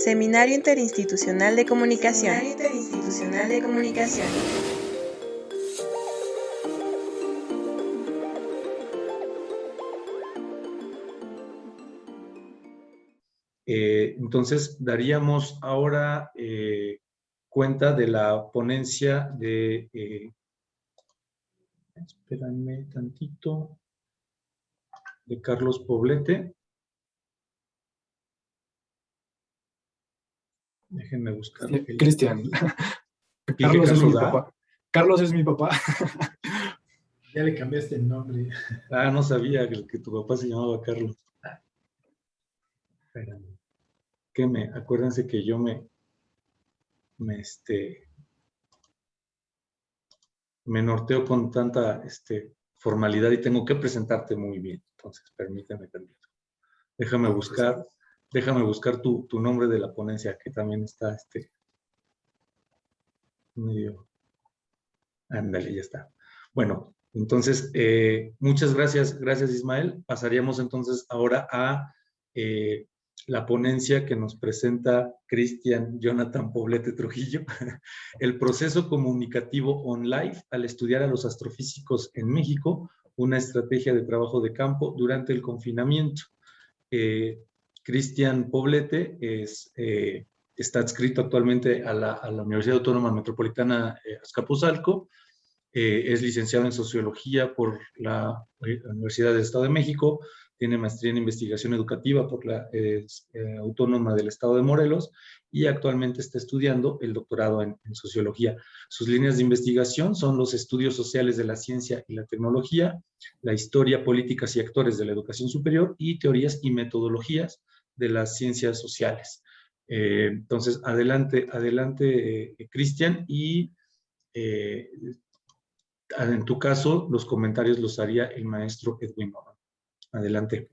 Seminario Interinstitucional de Comunicación. Entonces, daríamos ahora cuenta de la ponencia de... espérenme tantito. De Carlos Poblete. Déjenme buscar. Cristian. Carlos es mi papá. Carlos es mi papá. Ya le cambiaste el nombre. No sabía que tu papá se llamaba Carlos. Espérame. Acuérdense que yo me norteo con tanta formalidad y tengo que presentarte muy bien. Entonces, permíteme tantito. Déjame buscar tu nombre de la ponencia, que también está medio. Ándale, ya está. Bueno, entonces, muchas gracias Ismael. Pasaríamos entonces ahora a la ponencia que nos presenta Cristian Jonathan Poblete Trujillo, el proceso comunicativo on-life al estudiar a los astrofísicos en México, una estrategia de trabajo de campo durante el confinamiento. Cristian Poblete está adscrito actualmente a la Universidad Autónoma Metropolitana Azcapotzalco. Es licenciado en Sociología por la Universidad del Estado de México, tiene maestría en Investigación Educativa por la Autónoma del Estado de Morelos y actualmente está estudiando el doctorado en Sociología. Sus líneas de investigación son los estudios sociales de la ciencia y la tecnología, la historia, políticas y actores de la educación superior y teorías y metodologías de las ciencias sociales. Entonces, adelante, Cristian, y en tu caso, los comentarios los haría el maestro Edwin Morán. Adelante.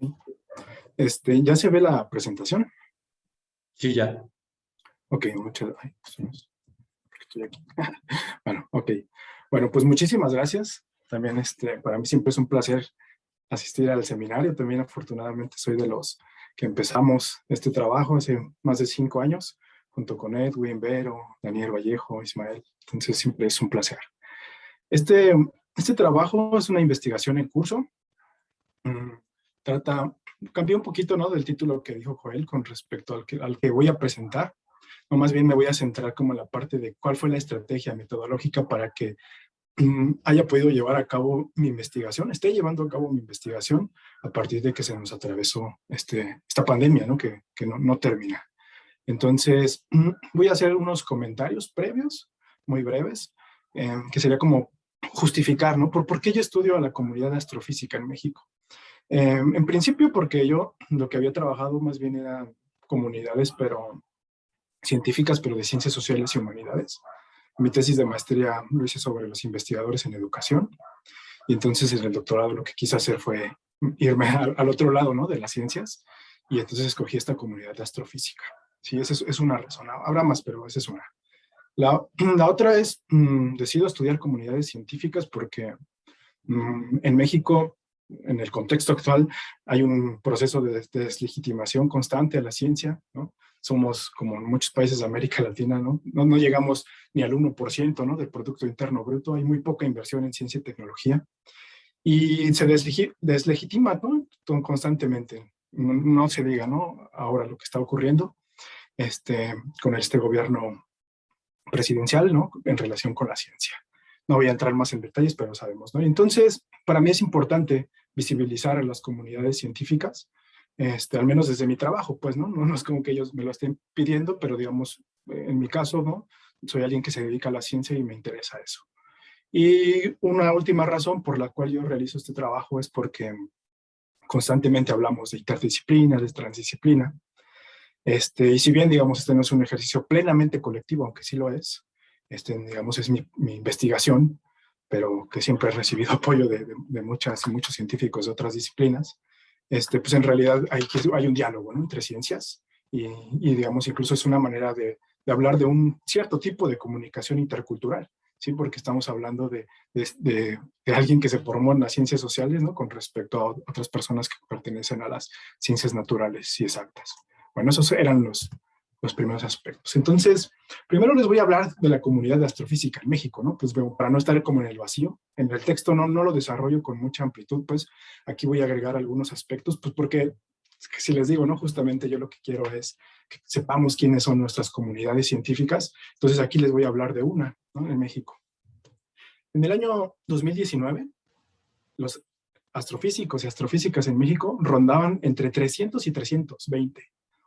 ¿Ya se ve la presentación? Sí, ya. Ok, muchas gracias. Estoy aquí. Bueno, ok. Bueno, pues muchísimas gracias. También para mí siempre es un placer asistir al seminario. También afortunadamente soy de los que empezamos este trabajo hace más de 5 años, junto con Edwin, Vero, Daniel Vallejo, Ismael. Entonces siempre es un placer. Este trabajo es una investigación en curso. Cambié un poquito, ¿no?, del título que dijo Joel con respecto al que voy a presentar. No, más bien me voy a centrar como en la parte de cuál fue la estrategia metodológica para que haya podido llevar a cabo mi investigación, esté llevando a cabo mi investigación a partir de que se nos atravesó esta pandemia, ¿no?, que no termina. Entonces, voy a hacer unos comentarios previos, muy breves, que sería como justificar, ¿no?, por qué yo estudio a la comunidad astrofísica en México. En principio porque yo lo que había trabajado más bien eran comunidades científicas, pero de ciencias sociales y humanidades. Mi tesis de maestría lo hice sobre los investigadores en educación, y entonces en el doctorado lo que quise hacer fue irme al otro lado, ¿no?, de las ciencias, y entonces escogí esta comunidad de astrofísica. Sí, esa es una razón. Habrá más, pero esa es una. La otra es, decido estudiar comunidades científicas porque en México, en el contexto actual, hay un proceso de deslegitimación constante a la ciencia, ¿no? Somos, como en muchos países de América Latina, ¿no? No llegamos ni al 1%, ¿no?, del Producto Interno Bruto. Hay muy poca inversión en ciencia y tecnología. Y se deslegitima, ¿no?, constantemente. No se diga, ¿no?, ahora lo que está ocurriendo con este gobierno presidencial, ¿no?, en relación con la ciencia. No voy a entrar más en detalles, pero sabemos, ¿no? Entonces, para mí es importante visibilizar a las comunidades científicas, al menos desde mi trabajo, pues, ¿no? No es como que ellos me lo estén pidiendo, pero digamos, en mi caso, ¿no?, soy alguien que se dedica a la ciencia y me interesa eso. Y una última razón por la cual yo realizo este trabajo es porque constantemente hablamos de interdisciplina, de transdisciplina, y si bien, digamos, no es un ejercicio plenamente colectivo, aunque sí lo es, digamos, es mi investigación, pero que siempre he recibido apoyo de muchos científicos de otras disciplinas, pues en realidad hay un diálogo, ¿no?, entre ciencias y, digamos, incluso es una manera de hablar de un cierto tipo de comunicación intercultural, ¿sí? Porque estamos hablando de alguien que se formó en las ciencias sociales, ¿no?, con respecto a otras personas que pertenecen a las ciencias naturales y exactas. Bueno, esos eran los primeros aspectos. Entonces, primero les voy a hablar de la comunidad de astrofísica en México, ¿no? Pues para no estar como en el vacío. En el texto no lo desarrollo con mucha amplitud, pues aquí voy a agregar algunos aspectos, pues porque si les digo, ¿no? Justamente yo lo que quiero es que sepamos quiénes son nuestras comunidades científicas. Entonces aquí les voy a hablar de una, ¿no? En México. En el año 2019, los astrofísicos y astrofísicas en México rondaban entre 300 y 320.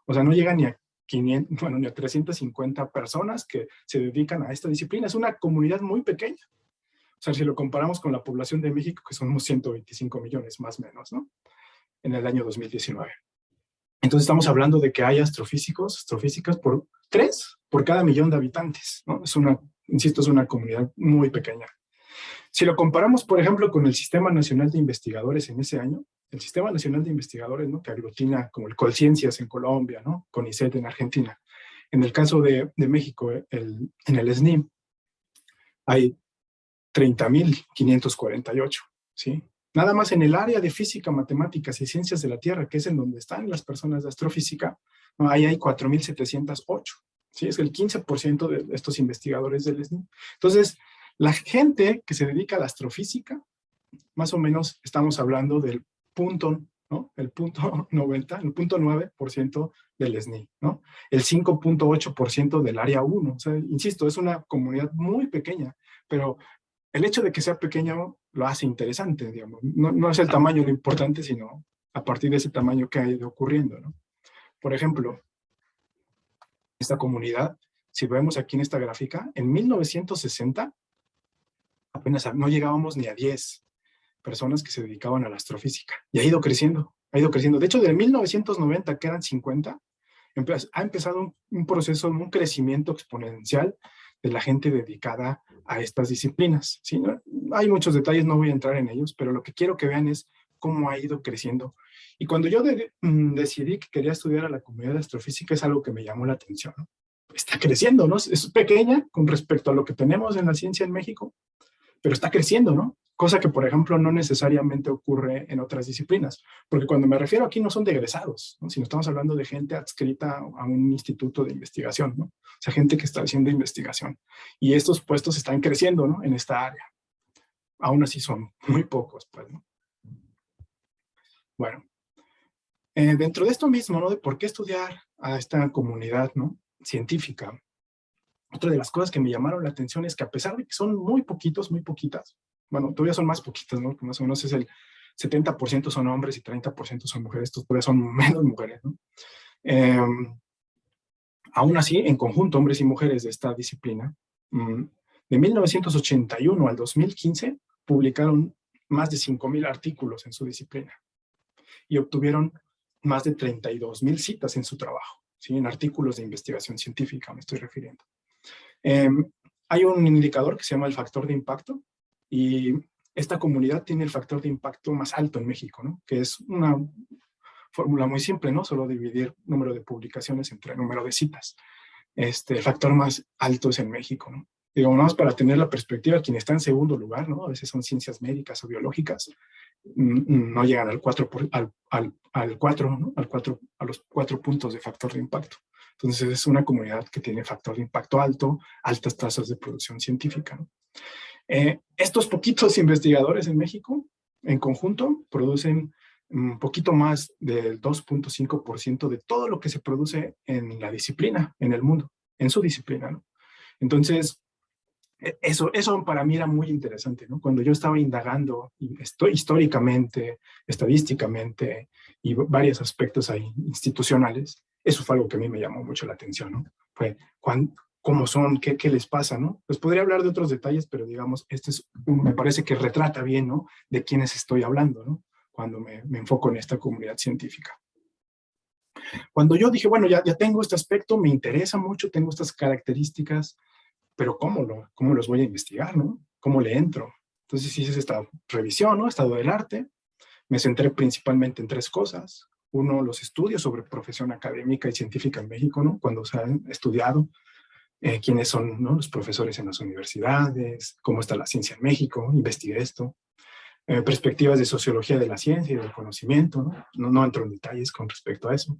O sea, no llegan ni a 500, bueno, ni a 350 personas que se dedican a esta disciplina. Es una comunidad muy pequeña. O sea, si lo comparamos con la población de México, que son unos 125 millones más o menos, ¿no? En el año 2019. Entonces estamos hablando de que hay astrofísicos, astrofísicas por 3 por cada millón de habitantes, ¿no? Es una, insisto, es una comunidad muy pequeña. Si lo comparamos, por ejemplo, con el Sistema Nacional de Investigadores en ese año, el Sistema Nacional de Investigadores, ¿no? Que aglutina como el Colciencias en Colombia, ¿no? CONICET en Argentina. En el caso de México, en el SNI, hay 30,548, ¿sí? Nada más en el área de física, matemáticas y ciencias de la Tierra, que es en donde están las personas de astrofísica, ¿no? Ahí hay 4,708, ¿sí? Es el 15% de estos investigadores del SNI. Entonces, la gente que se dedica a la astrofísica, más o menos estamos hablando del punto, ¿no? El punto 90, el punto 9% del SNI, ¿no? El 5,8% del área 1. O sea, insisto, es una comunidad muy pequeña, pero el hecho de que sea pequeño lo hace interesante, digamos. No es el tamaño lo importante, sino a partir de ese tamaño que ha ido ocurriendo, ¿no? Por ejemplo, esta comunidad, si vemos aquí en esta gráfica, en 1960 apenas no llegábamos ni a 10 personas que se dedicaban a la astrofísica. Y ha ido creciendo, ha ido creciendo. De hecho, de 1990, que eran 50, ha empezado un proceso, un crecimiento exponencial de la gente dedicada a estas disciplinas, ¿sí? ¿No? Hay muchos detalles, no voy a entrar en ellos, pero lo que quiero que vean es cómo ha ido creciendo. Y cuando yo decidí que quería estudiar a la comunidad de astrofísica, es algo que me llamó la atención, ¿no? Está creciendo, ¿no? Es pequeña con respecto a lo que tenemos en la ciencia en México, pero está creciendo, ¿no? Cosa que, por ejemplo, no necesariamente ocurre en otras disciplinas. Porque cuando me refiero aquí no son de egresados, ¿no? Sino estamos hablando de gente adscrita a un instituto de investigación, ¿no? O sea, gente que está haciendo investigación. Y estos puestos están creciendo, ¿no? En esta área. Aún así son muy pocos, pues, ¿no? Bueno, dentro de esto mismo, ¿no? De por qué estudiar a esta comunidad, ¿no? Científica. Otra de las cosas que me llamaron la atención es que a pesar de que son muy poquitos, muy poquitas, bueno, todavía son más poquitas, ¿no? Que más o menos es el 70% son hombres y 30% son mujeres, estos todavía son menos mujeres, ¿no? Aún así, en conjunto, hombres y mujeres de esta disciplina, de 1981 al 2015, publicaron más de 5,000 artículos en su disciplina y obtuvieron más de 32,000 citas en su trabajo, ¿sí? En artículos de investigación científica me estoy refiriendo. Hay un indicador que se llama el factor de impacto y esta comunidad tiene el factor de impacto más alto en México, ¿no? Que es una fórmula muy simple, ¿no? Solo dividir número de publicaciones entre número de citas. El factor más alto es en México, ¿no? Digo, más para tener la perspectiva, quien está en segundo lugar, ¿no? A veces son ciencias médicas o biológicas, no llegan al 4, al 4, ¿no? A los 4 puntos de factor de impacto. Entonces es una comunidad que tiene factor de impacto alto, altas tasas de producción científica, ¿no? Estos poquitos investigadores en México, en conjunto, producen un poquito más del 2,5% de todo lo que se produce en la disciplina, en el mundo, en su disciplina, ¿no? Entonces, eso para mí era muy interesante, ¿no? Cuando yo estaba indagando históricamente, estadísticamente y varios aspectos ahí institucionales, eso fue algo que a mí me llamó mucho la atención, ¿no? Fue cómo son, qué les pasa, ¿no? Pues podría hablar de otros detalles, pero digamos, me parece que retrata bien, ¿no? De quiénes estoy hablando, ¿no? Cuando me enfoco en esta comunidad científica. Cuando yo dije, bueno, ya tengo este aspecto, me interesa mucho, tengo estas características, pero ¿cómo los voy a investigar, no? ¿Cómo le entro? Entonces hice esta revisión, ¿no? Estado del arte. Me centré principalmente en 3 cosas. Uno, los estudios sobre profesión académica y científica en México, ¿no? Cuando se han estudiado quiénes son, ¿no? Los profesores en las universidades, cómo está la ciencia en México, investigué esto. Perspectivas de sociología de la ciencia y del conocimiento, ¿no? No entro en detalles con respecto a eso.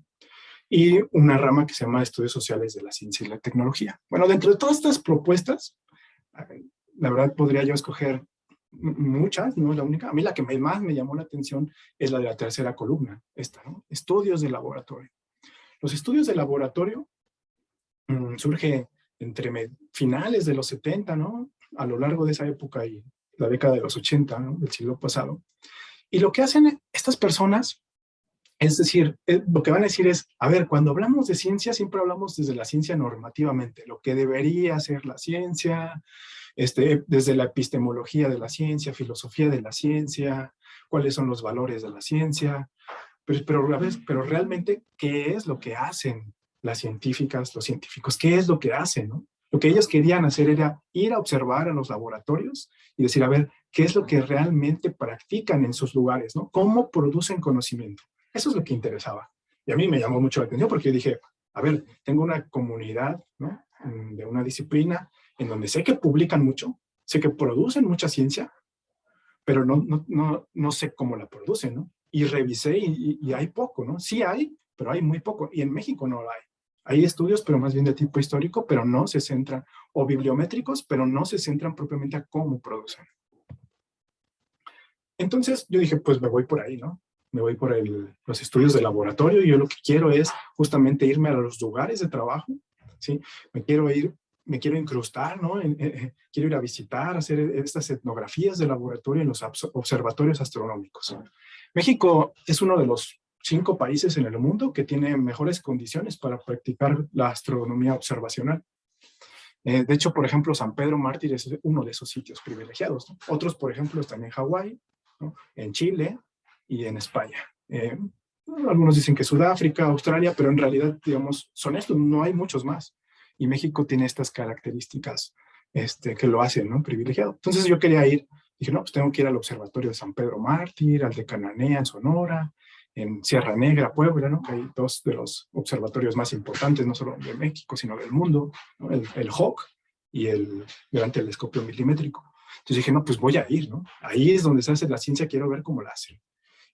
y una rama que se llama Estudios Sociales de la Ciencia y la Tecnología. Bueno, dentro de todas estas propuestas, la verdad podría yo escoger muchas, no es la única. A mí la que más me llamó la atención es la de la tercera columna, esta, ¿no? Estudios de laboratorio. Los estudios de laboratorio surge entre finales de los 70, ¿no? A lo largo de esa época y la década de los 80, ¿no? Del siglo pasado. Y lo que hacen estas personas, es decir, lo que van a decir es, a ver, cuando hablamos de ciencia, siempre hablamos desde la ciencia normativamente, lo que debería ser la ciencia, desde la epistemología de la ciencia, filosofía de la ciencia, cuáles son los valores de la ciencia, pero realmente, ¿qué es lo que hacen las científicas, los científicos? ¿Qué es lo que hacen, no? Lo que ellos querían hacer era ir a observar a los laboratorios y decir, a ver, ¿qué es lo que realmente practican en sus lugares, ¿no? ¿Cómo producen conocimiento? Eso es lo que interesaba. Y a mí me llamó mucho la atención porque yo dije, a ver, tengo una comunidad, ¿no? De una disciplina en donde sé que publican mucho, sé que producen mucha ciencia, pero no sé cómo la producen, ¿no? Y revisé y hay poco, ¿no? Sí hay, pero hay muy poco. Y en México no lo hay. Hay estudios, pero más bien de tipo histórico, pero no se centran, o bibliométricos, pero no se centran propiamente a cómo producen. Entonces yo dije, pues me voy por ahí, ¿no? Me voy por los estudios de laboratorio y yo lo que quiero es justamente irme a los lugares de trabajo, ¿sí? Me quiero incrustar, ¿no? Quiero ir a visitar, hacer estas etnografías de laboratorio en los observatorios astronómicos. México es uno de los 5 países en el mundo que tiene mejores condiciones para practicar la astronomía observacional. De hecho, por ejemplo, San Pedro Mártir es uno de esos sitios privilegiados, ¿no? Otros, por ejemplo, están en Hawái, ¿no? En Chile y en España. Algunos dicen que Sudáfrica, Australia, pero en realidad, digamos, son estos, no hay muchos más. Y México tiene estas características que lo hacen, ¿no? Privilegiado. Entonces yo quería ir, dije, no, pues tengo que ir al observatorio de San Pedro Mártir, al de Cananea en Sonora, en Sierra Negra, Puebla, ¿no? Que hay 2 de los observatorios más importantes, no solo de México, sino del mundo, ¿no? El HOC y el Gran Telescopio Milimétrico. Entonces dije, no, pues voy a ir, ¿no? Ahí es donde se hace la ciencia, quiero ver cómo la hacen.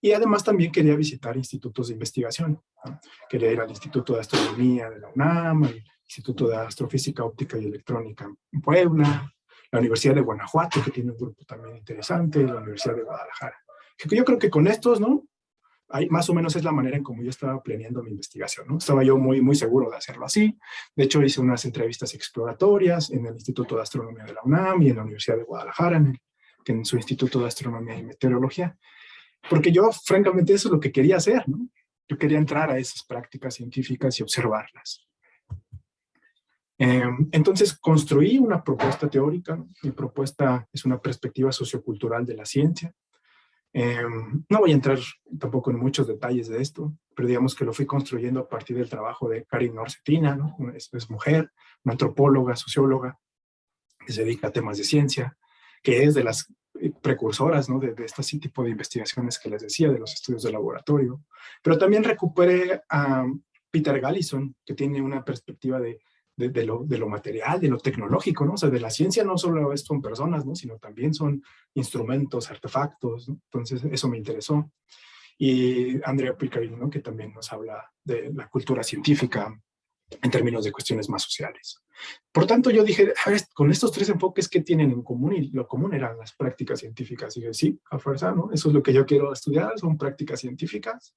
Y además también quería visitar institutos de investigación, ¿no? Quería ir al Instituto de Astronomía de la UNAM, al Instituto de Astrofísica Óptica y Electrónica en Puebla, la Universidad de Guanajuato, que tiene un grupo también interesante, y la Universidad de Guadalajara. Yo creo que con estos, ¿no? Ahí más o menos es la manera en cómo yo estaba planeando mi investigación, ¿no? Estaba yo muy seguro de hacerlo así. De hecho, hice unas entrevistas exploratorias en el Instituto de Astronomía de la UNAM y en la Universidad de Guadalajara, en su Instituto de Astronomía y Meteorología. Porque yo, francamente, eso es lo que quería hacer, ¿no? Yo quería entrar a esas prácticas científicas y observarlas. Entonces construí una propuesta teórica, ¿no? Mi propuesta es una perspectiva sociocultural de la ciencia. No voy a entrar tampoco en muchos detalles de esto, pero digamos que lo fui construyendo a partir del trabajo de Karin Nor-Cetina, ¿no? Es mujer, una antropóloga, socióloga, que se dedica a temas de ciencia, que es de las precursoras, ¿no? de este tipo de investigaciones que les decía, de los estudios de laboratorio. Pero también recuperé a Peter Gallison, que tiene una perspectiva de lo material, de lo tecnológico, ¿no? O sea, de la ciencia no solo son personas, ¿no? Sino también son instrumentos, artefactos, ¿no? Entonces, eso me interesó. Y Andrea Pickering, ¿no? Que también nos habla de la cultura científica en términos de cuestiones más sociales. Por tanto, yo dije, a ver, con estos 3 enfoques, ¿qué tienen en común? Y lo común eran las prácticas científicas. Y dije, sí, a fuerza, ¿no? Eso es lo que yo quiero estudiar, son prácticas científicas.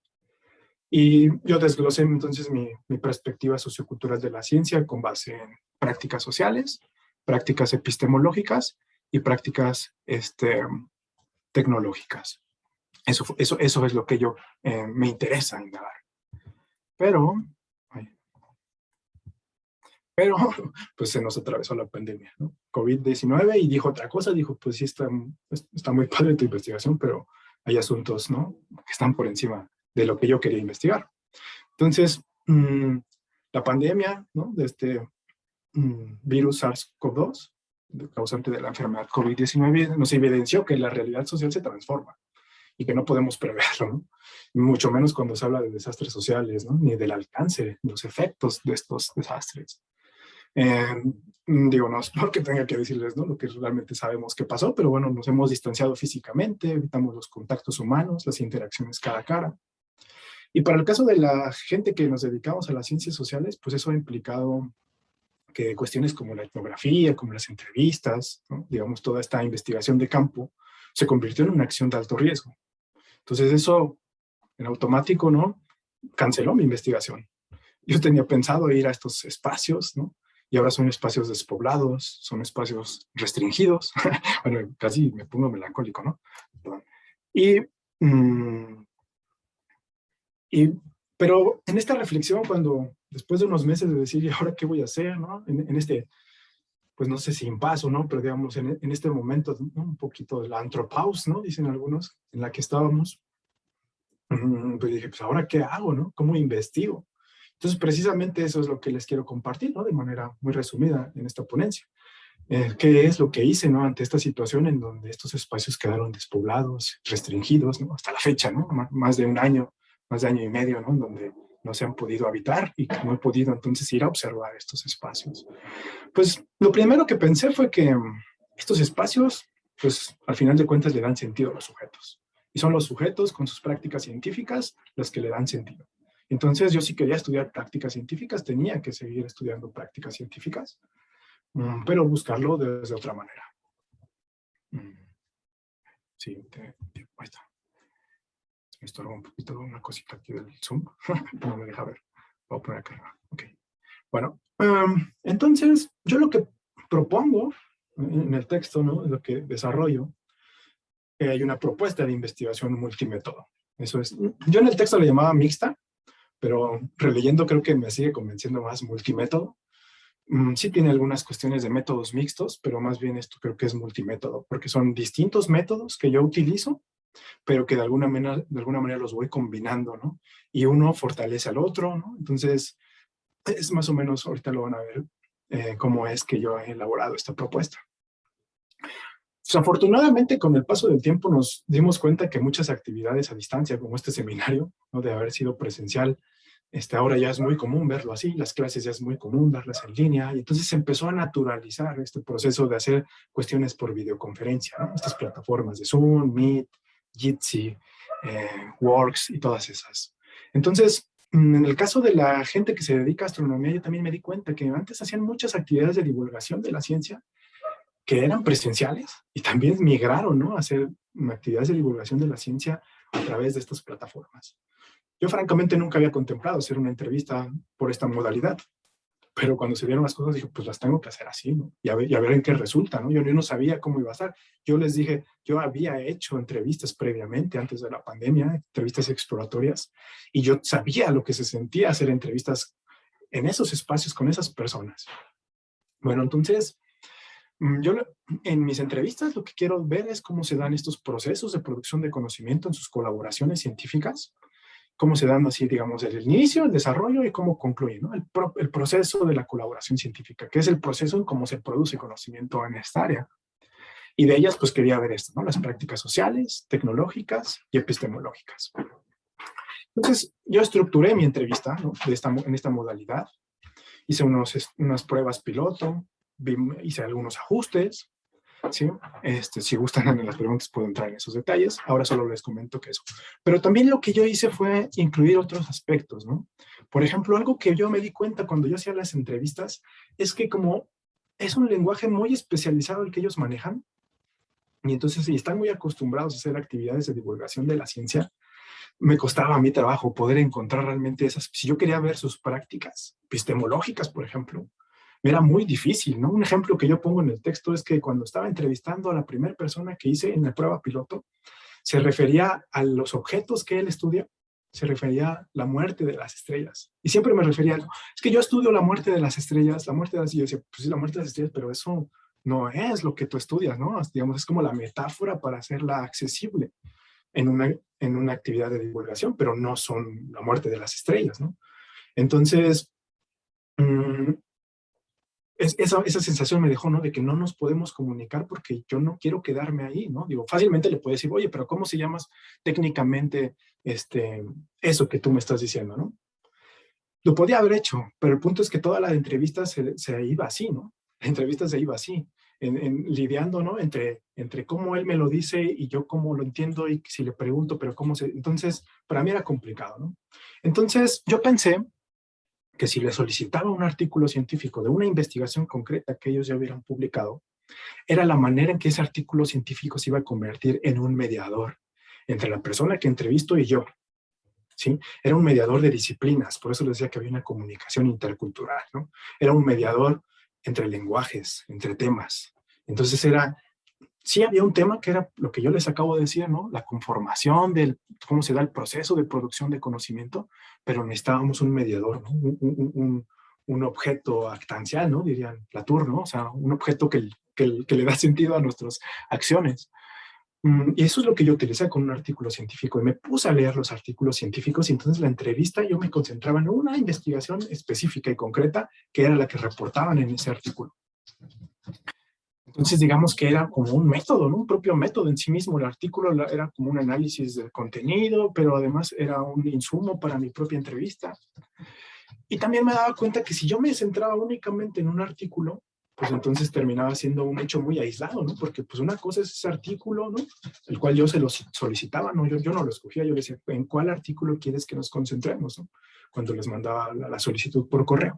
Y yo desglosé entonces mi perspectiva sociocultural de la ciencia con base en prácticas sociales, prácticas epistemológicas y prácticas tecnológicas. Eso es lo que yo me interesa indagar. Pero, pues se nos atravesó la pandemia, ¿no? COVID-19 y dijo otra cosa, dijo, pues sí, está muy padre tu investigación, pero hay asuntos, ¿no? Que están por encima de lo que yo quería investigar. Entonces, la pandemia, ¿no? De este virus SARS-CoV-2, causante de la enfermedad COVID-19, nos evidenció que la realidad social se transforma y que no podemos preverlo, ¿no? Mucho menos cuando se habla de desastres sociales, ¿no? Ni del alcance, los efectos de estos desastres. Digo, no es porque tenga que decirles, ¿no? Lo que realmente sabemos que pasó, pero bueno, nos hemos distanciado físicamente, evitamos los contactos humanos, las interacciones cara a cara. Y para el caso de la gente que nos dedicamos a las ciencias sociales, pues eso ha implicado que cuestiones como la etnografía, como las entrevistas, ¿no? Digamos, toda esta investigación de campo, se convirtió en una acción de alto riesgo. Entonces eso, en automático, ¿no? Canceló mi investigación. Yo tenía pensado ir a estos espacios, ¿no? Y ahora son espacios despoblados, son espacios restringidos. Bueno, casi me pongo melancólico, ¿no? Perdón. Y, pero en esta reflexión, cuando después de unos meses de decir, ¿y ahora qué voy a hacer, no? En este, pues no sé si impaso, ¿no? Pero digamos, en este momento, ¿no? Un poquito de la antropause, ¿no? Dicen algunos, en la que estábamos, pues dije, pues ahora qué hago, ¿no? ¿Cómo investigo? Entonces, precisamente eso es lo que les quiero compartir, ¿no? De manera muy resumida en esta ponencia. ¿Qué es lo que hice, ¿no? Ante esta situación en donde estos espacios quedaron despoblados, restringidos, ¿no? Hasta la fecha, ¿no? Más de un año, más de año y medio, ¿no? En donde no se han podido habitar y no he podido entonces ir a observar estos espacios. Pues lo primero que pensé fue que estos espacios, pues al final de cuentas le dan sentido a los sujetos. Y son los sujetos con sus prácticas científicas los que le dan sentido. Entonces yo si quería estudiar prácticas científicas, tenía que seguir estudiando prácticas científicas, pero buscarlo desde otra manera. Sí, ahí está. Me estorba un poquito una cosita aquí del Zoom. No me deja ver. Voy a poner acá. Ok. Bueno, entonces yo lo que propongo en el texto, ¿no? Lo que desarrollo, hay una propuesta de investigación multimétodo. Eso es. Yo en el texto le llamaba mixta, pero releyendo creo que me sigue convenciendo más multimétodo. Sí tiene algunas cuestiones de métodos mixtos, pero más bien esto creo que es multimétodo, porque son distintos métodos que yo utilizo, pero que de alguna manera los voy combinando, ¿no? Y uno fortalece al otro, ¿no? Entonces, es más o menos, ahorita lo van a ver, cómo es que yo he elaborado esta propuesta. Desafortunadamente, con el paso del tiempo nos dimos cuenta que muchas actividades a distancia, como este seminario, ¿no? De haber sido presencial, ahora ya es muy común verlo así, las clases ya es muy común darlas en línea, y entonces se empezó a naturalizar este proceso de hacer cuestiones por videoconferencia, ¿no? Estas plataformas de Zoom, Meet, Jitsi, Works y todas esas. Entonces, en el caso de la gente que se dedica a astronomía, yo también me di cuenta que antes hacían muchas actividades de divulgación de la ciencia que eran presenciales y también migraron, ¿no? A hacer actividades de divulgación de la ciencia a través de estas plataformas. Yo francamente nunca había contemplado hacer una entrevista por esta modalidad, pero cuando se dieron las cosas dije, pues las tengo que hacer así, ¿no? Y a ver en qué resulta, ¿no? Yo no sabía cómo iba a estar. Yo les dije, yo había hecho entrevistas previamente, antes de la pandemia, entrevistas exploratorias, y yo sabía lo que se sentía hacer entrevistas en esos espacios con esas personas. Bueno, entonces, yo en mis entrevistas lo que quiero ver es cómo se dan estos procesos de producción de conocimiento en sus colaboraciones científicas, cómo se dan así, digamos, el inicio, el desarrollo y cómo concluye, ¿no? El proceso de la colaboración científica, que es el proceso en cómo se produce conocimiento en esta área. Y de ellas, pues quería ver esto, ¿no? Las prácticas sociales, tecnológicas y epistemológicas. Entonces, yo estructuré mi entrevista, ¿no? En esta modalidad. Hice unas pruebas piloto, hice algunos ajustes, ¿sí? Si gustan en las preguntas puedo entrar en esos detalles. Ahora solo les comento que eso. Pero también lo que yo hice fue incluir otros aspectos, ¿no? Por ejemplo, algo que yo me di cuenta cuando yo hacía las entrevistas es que como es un lenguaje muy especializado el que ellos manejan, y entonces si están muy acostumbrados a hacer actividades de divulgación de la ciencia, me costaba a mi trabajo poder encontrar realmente esas. Si yo quería ver sus prácticas epistemológicas, por ejemplo, me era muy difícil, ¿no? Un ejemplo que yo pongo en el texto es que cuando estaba entrevistando a la primera persona que hice en la prueba piloto, se refería a los objetos que él estudia, se refería a la muerte de las estrellas. Y siempre me refería a, es que yo estudio la muerte de las estrellas, la muerte de las... Y yo decía, pues sí, la muerte de las estrellas, pero eso no es lo que tú estudias, ¿no? Digamos, es como la metáfora para hacerla accesible en una actividad de divulgación, pero no son la muerte de las estrellas, ¿no? Entonces, esa sensación me dejó, ¿no? De que no nos podemos comunicar porque yo no quiero quedarme ahí, ¿no? Digo, fácilmente le puedo decir, oye, pero ¿cómo se llama técnicamente eso que tú me estás diciendo, ¿no? Lo podía haber hecho, pero el punto es que toda la entrevista se iba así, ¿no? La entrevista se iba así. lidiando, ¿no? Entre cómo él me lo dice y yo cómo lo entiendo y si le pregunto, pero cómo se... Entonces, para mí era complicado, ¿no? Entonces, yo pensé que si le solicitaba un artículo científico de una investigación concreta que ellos ya hubieran publicado, era la manera en que ese artículo científico se iba a convertir en un mediador entre la persona que entrevisto y yo, ¿sí? Era un mediador de disciplinas, por eso les decía que había una comunicación intercultural, ¿no? Era un mediador entre lenguajes, entre temas. Entonces sí había un tema que era lo que yo les acabo de decir, ¿no? La conformación cómo se da el proceso de producción de conocimiento, pero necesitábamos un mediador, ¿no? Un objeto actancial, ¿no? Dirían Latour, ¿no? O sea, un objeto que le da sentido a nuestras acciones. Y eso es lo que yo utilicé con un artículo científico y me puse a leer los artículos científicos y entonces la entrevista yo me concentraba en una investigación específica y concreta que era la que reportaban en ese artículo. Entonces digamos que era como un método, ¿no? Un propio método en sí mismo. El artículo era como un análisis del contenido, pero además era un insumo para mi propia entrevista. Y también me daba cuenta que si yo me centraba únicamente en un artículo, pues entonces terminaba siendo un hecho muy aislado, ¿no? Porque pues una cosa es ese artículo, ¿no? El cual yo se lo solicitaba, ¿no? Yo no lo escogía, yo le decía, ¿en cuál artículo quieres que nos concentremos, ¿no? Cuando les mandaba la solicitud por correo.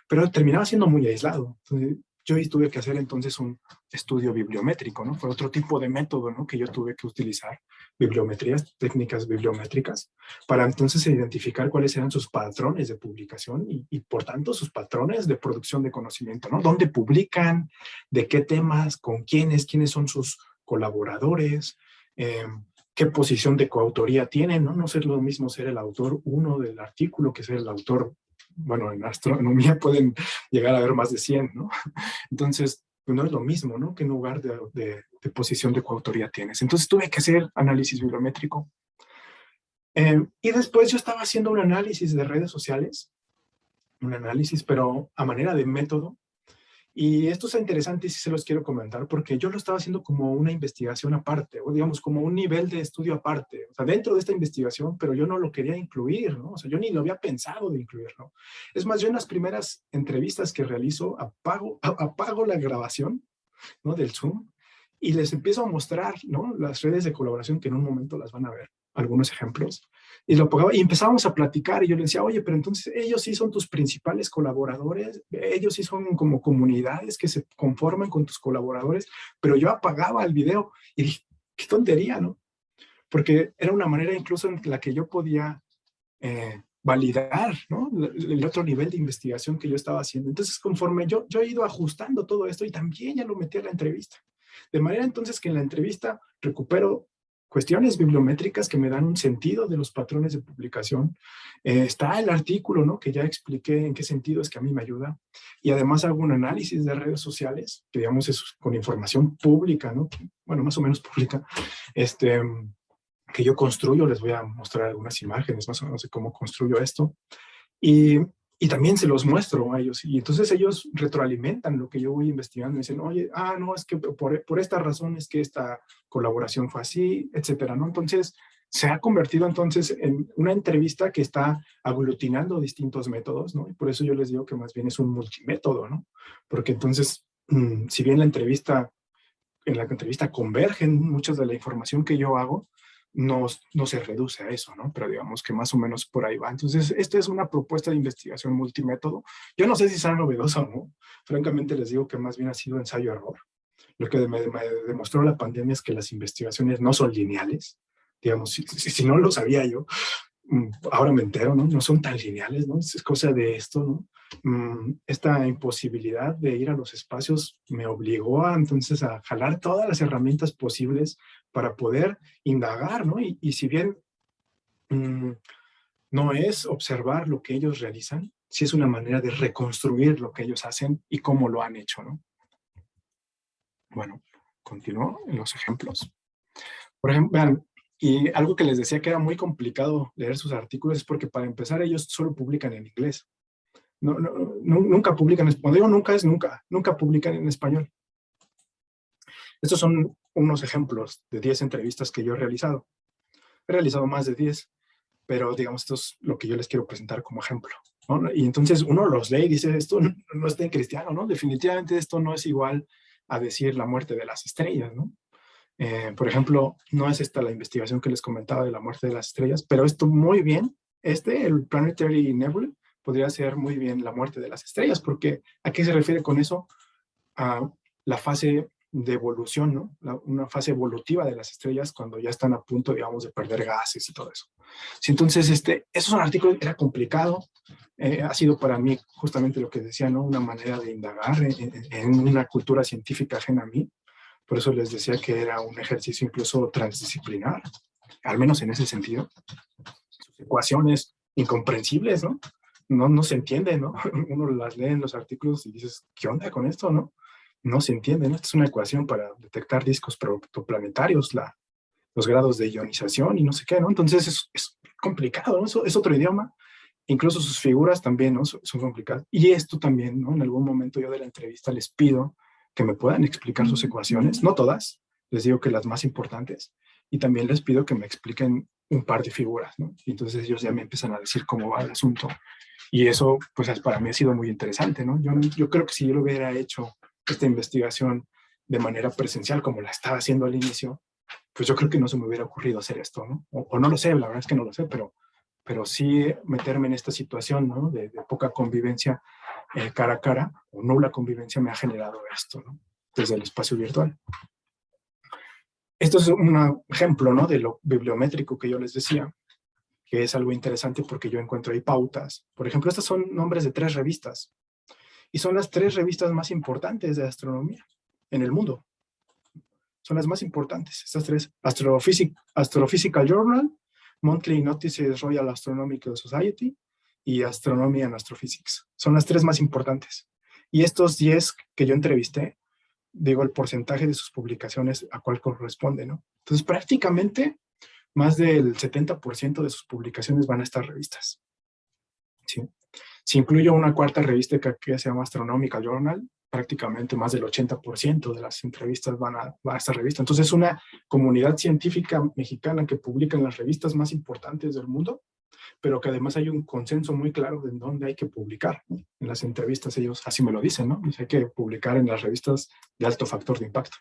Pero terminaba siendo muy aislado. Entonces, yo tuve que hacer entonces un estudio bibliométrico, ¿no? Fue otro tipo de método, ¿no? Que yo tuve que utilizar, bibliometrías, técnicas bibliométricas, para entonces identificar cuáles eran sus patrones de publicación y por tanto sus patrones de producción de conocimiento, ¿no? ¿Dónde publican? ¿De qué temas? ¿Con quiénes? ¿Quiénes son sus colaboradores? ¿Qué posición de coautoría tienen? No es lo mismo ser el autor uno del artículo que ser el autor. Bueno, en astronomía pueden llegar a haber más de 100, ¿no? Entonces, pues no es lo mismo, ¿no? ¿Qué lugar de posición de coautoría tienes? Entonces tuve que hacer análisis bibliométrico. Y después yo estaba haciendo un análisis de redes sociales, un análisis, pero a manera de método. Y esto es interesante y sí se los quiero comentar porque yo lo estaba haciendo como una investigación aparte, o digamos como un nivel de estudio aparte, o sea, dentro de esta investigación, pero yo no lo quería incluir, ¿no? O sea, yo ni lo había pensado de incluirlo. Es más, yo en las primeras entrevistas que realizo apago la grabación, ¿no? Del Zoom y les empiezo a mostrar, ¿no? Las redes de colaboración que en un momento las van a ver, algunos ejemplos. Y lo apagaba y empezábamos a platicar y yo le decía, oye, pero entonces ellos sí son tus principales colaboradores, ellos sí son como comunidades que se conforman con tus colaboradores, pero yo apagaba el video y dije, qué tontería, ¿no? Porque era una manera incluso en la que yo podía validar, ¿no? El otro nivel de investigación que yo estaba haciendo. Entonces, conforme yo he ido ajustando todo esto y también ya lo metí a la entrevista. De manera entonces que en la entrevista recupero cuestiones bibliométricas que me dan un sentido de los patrones de publicación. Está el artículo, ¿no? Que ya expliqué en qué sentido es que a mí me ayuda. Y además hago un análisis de redes sociales, que digamos es con información pública, ¿no? Bueno, más o menos pública. Que yo construyo, les voy a mostrar algunas imágenes más o menos de cómo construyo esto. Y también se los muestro a ellos. Y entonces ellos retroalimentan lo que yo voy investigando. Y dicen, oye, no, es que por esta razón es que esta colaboración fue así, etcétera, ¿no? Entonces, se ha convertido entonces en una entrevista que está aglutinando distintos métodos, ¿no? Y por eso yo les digo que más bien es un multimétodo, ¿no? Porque entonces, si bien en la entrevista convergen muchas de la información que yo hago, no se reduce a eso, ¿no? Pero digamos que más o menos por ahí va. Entonces, esta es una propuesta de investigación multimétodo. Yo no sé si sea novedosa o no. Francamente les digo que más bien ha sido ensayo-error. Lo que me demostró la pandemia es que las investigaciones no son lineales. Digamos, si no lo sabía yo, ahora me entero, ¿no? No son tan lineales, ¿no? Es cosa de esto, ¿no? Esta imposibilidad de ir a los espacios me obligó entonces a jalar todas las herramientas posibles para poder indagar, ¿no? Y si bien no es observar lo que ellos realizan, sí es una manera de reconstruir lo que ellos hacen y cómo lo han hecho, ¿no? Bueno, continúo en los ejemplos. Por ejemplo, vean, y algo que les decía que era muy complicado leer sus artículos es porque para empezar ellos solo publican en inglés. Nunca publican, cuando digo nunca es nunca publican en español. Estos son unos ejemplos de 10 entrevistas que yo he realizado. He realizado más de 10, pero digamos esto es lo que yo les quiero presentar como ejemplo, ¿no? Y entonces uno los lee y dice, esto no está en cristiano, ¿no? Definitivamente esto no es igual a decir la muerte de las estrellas, ¿no? Por ejemplo, no es esta la investigación que les comentaba de la muerte de las estrellas, pero esto muy bien, el Planetary Nebula, podría ser muy bien la muerte de las estrellas, porque ¿a qué se refiere con eso? A la fase de evolución, ¿no? Una fase evolutiva de las estrellas cuando ya están a punto, digamos, de perder gases y todo eso. Sí, entonces, eso es un artículo que era complicado, ha sido para mí justamente lo que decía, ¿no? Una manera de indagar en una cultura científica ajena a mí. Por eso les decía que era un ejercicio incluso transdisciplinar, al menos en ese sentido. Sus ecuaciones incomprensibles, ¿no? No se entiende, ¿no? Uno las lee en los artículos y dices, ¿qué onda con esto, no? No se entiende, ¿no? Esta es una ecuación para detectar discos protoplanetarios, los grados de ionización y no sé qué, ¿no? Entonces es complicado, ¿no? Es otro idioma. Incluso sus figuras también, ¿no? Son complicadas. Y esto también, ¿no? En algún momento yo de la entrevista les pido que me puedan explicar sus ecuaciones, no todas, les digo que las más importantes, y también les pido que me expliquen un par de figuras, ¿no? Y entonces ellos ya me empiezan a decir cómo va el asunto. Y eso, pues para mí ha sido muy interesante, ¿no? Yo creo que si yo lo hubiera hecho esta investigación de manera presencial, como la estaba haciendo al inicio, pues yo creo que no se me hubiera ocurrido hacer esto, ¿no? O no lo sé, la verdad es que no lo sé, pero sí meterme en esta situación, ¿no? De poca convivencia cara a cara, o nula convivencia, me ha generado esto, ¿no? Desde el espacio virtual. Esto es un ejemplo, ¿no? De lo bibliométrico que yo les decía, que es algo interesante porque yo encuentro ahí pautas. Por ejemplo, estas son nombres de 3 revistas, y son las 3 revistas más importantes de astronomía en el mundo. Son las más importantes, estas 3. Astrophysical Journal, Monthly Notices Royal Astronomical Society y Astronomy and Astrophysics. Son las 3 más importantes. Y estos 10 que yo entrevisté, digo el porcentaje de sus publicaciones a cuál corresponde, ¿no? Entonces, prácticamente más del 70% de sus publicaciones van a estas revistas. ¿Sí? Si incluyo una 4ª revista que se llama Astronomical Journal, prácticamente más del 80% de las entrevistas van a esta revista. Entonces, es una comunidad científica mexicana que publica en las revistas más importantes del mundo, pero que además hay un consenso muy claro de dónde hay que publicar, ¿no? En las entrevistas ellos así me lo dicen, ¿no? Hay que publicar en las revistas de alto factor de impacto.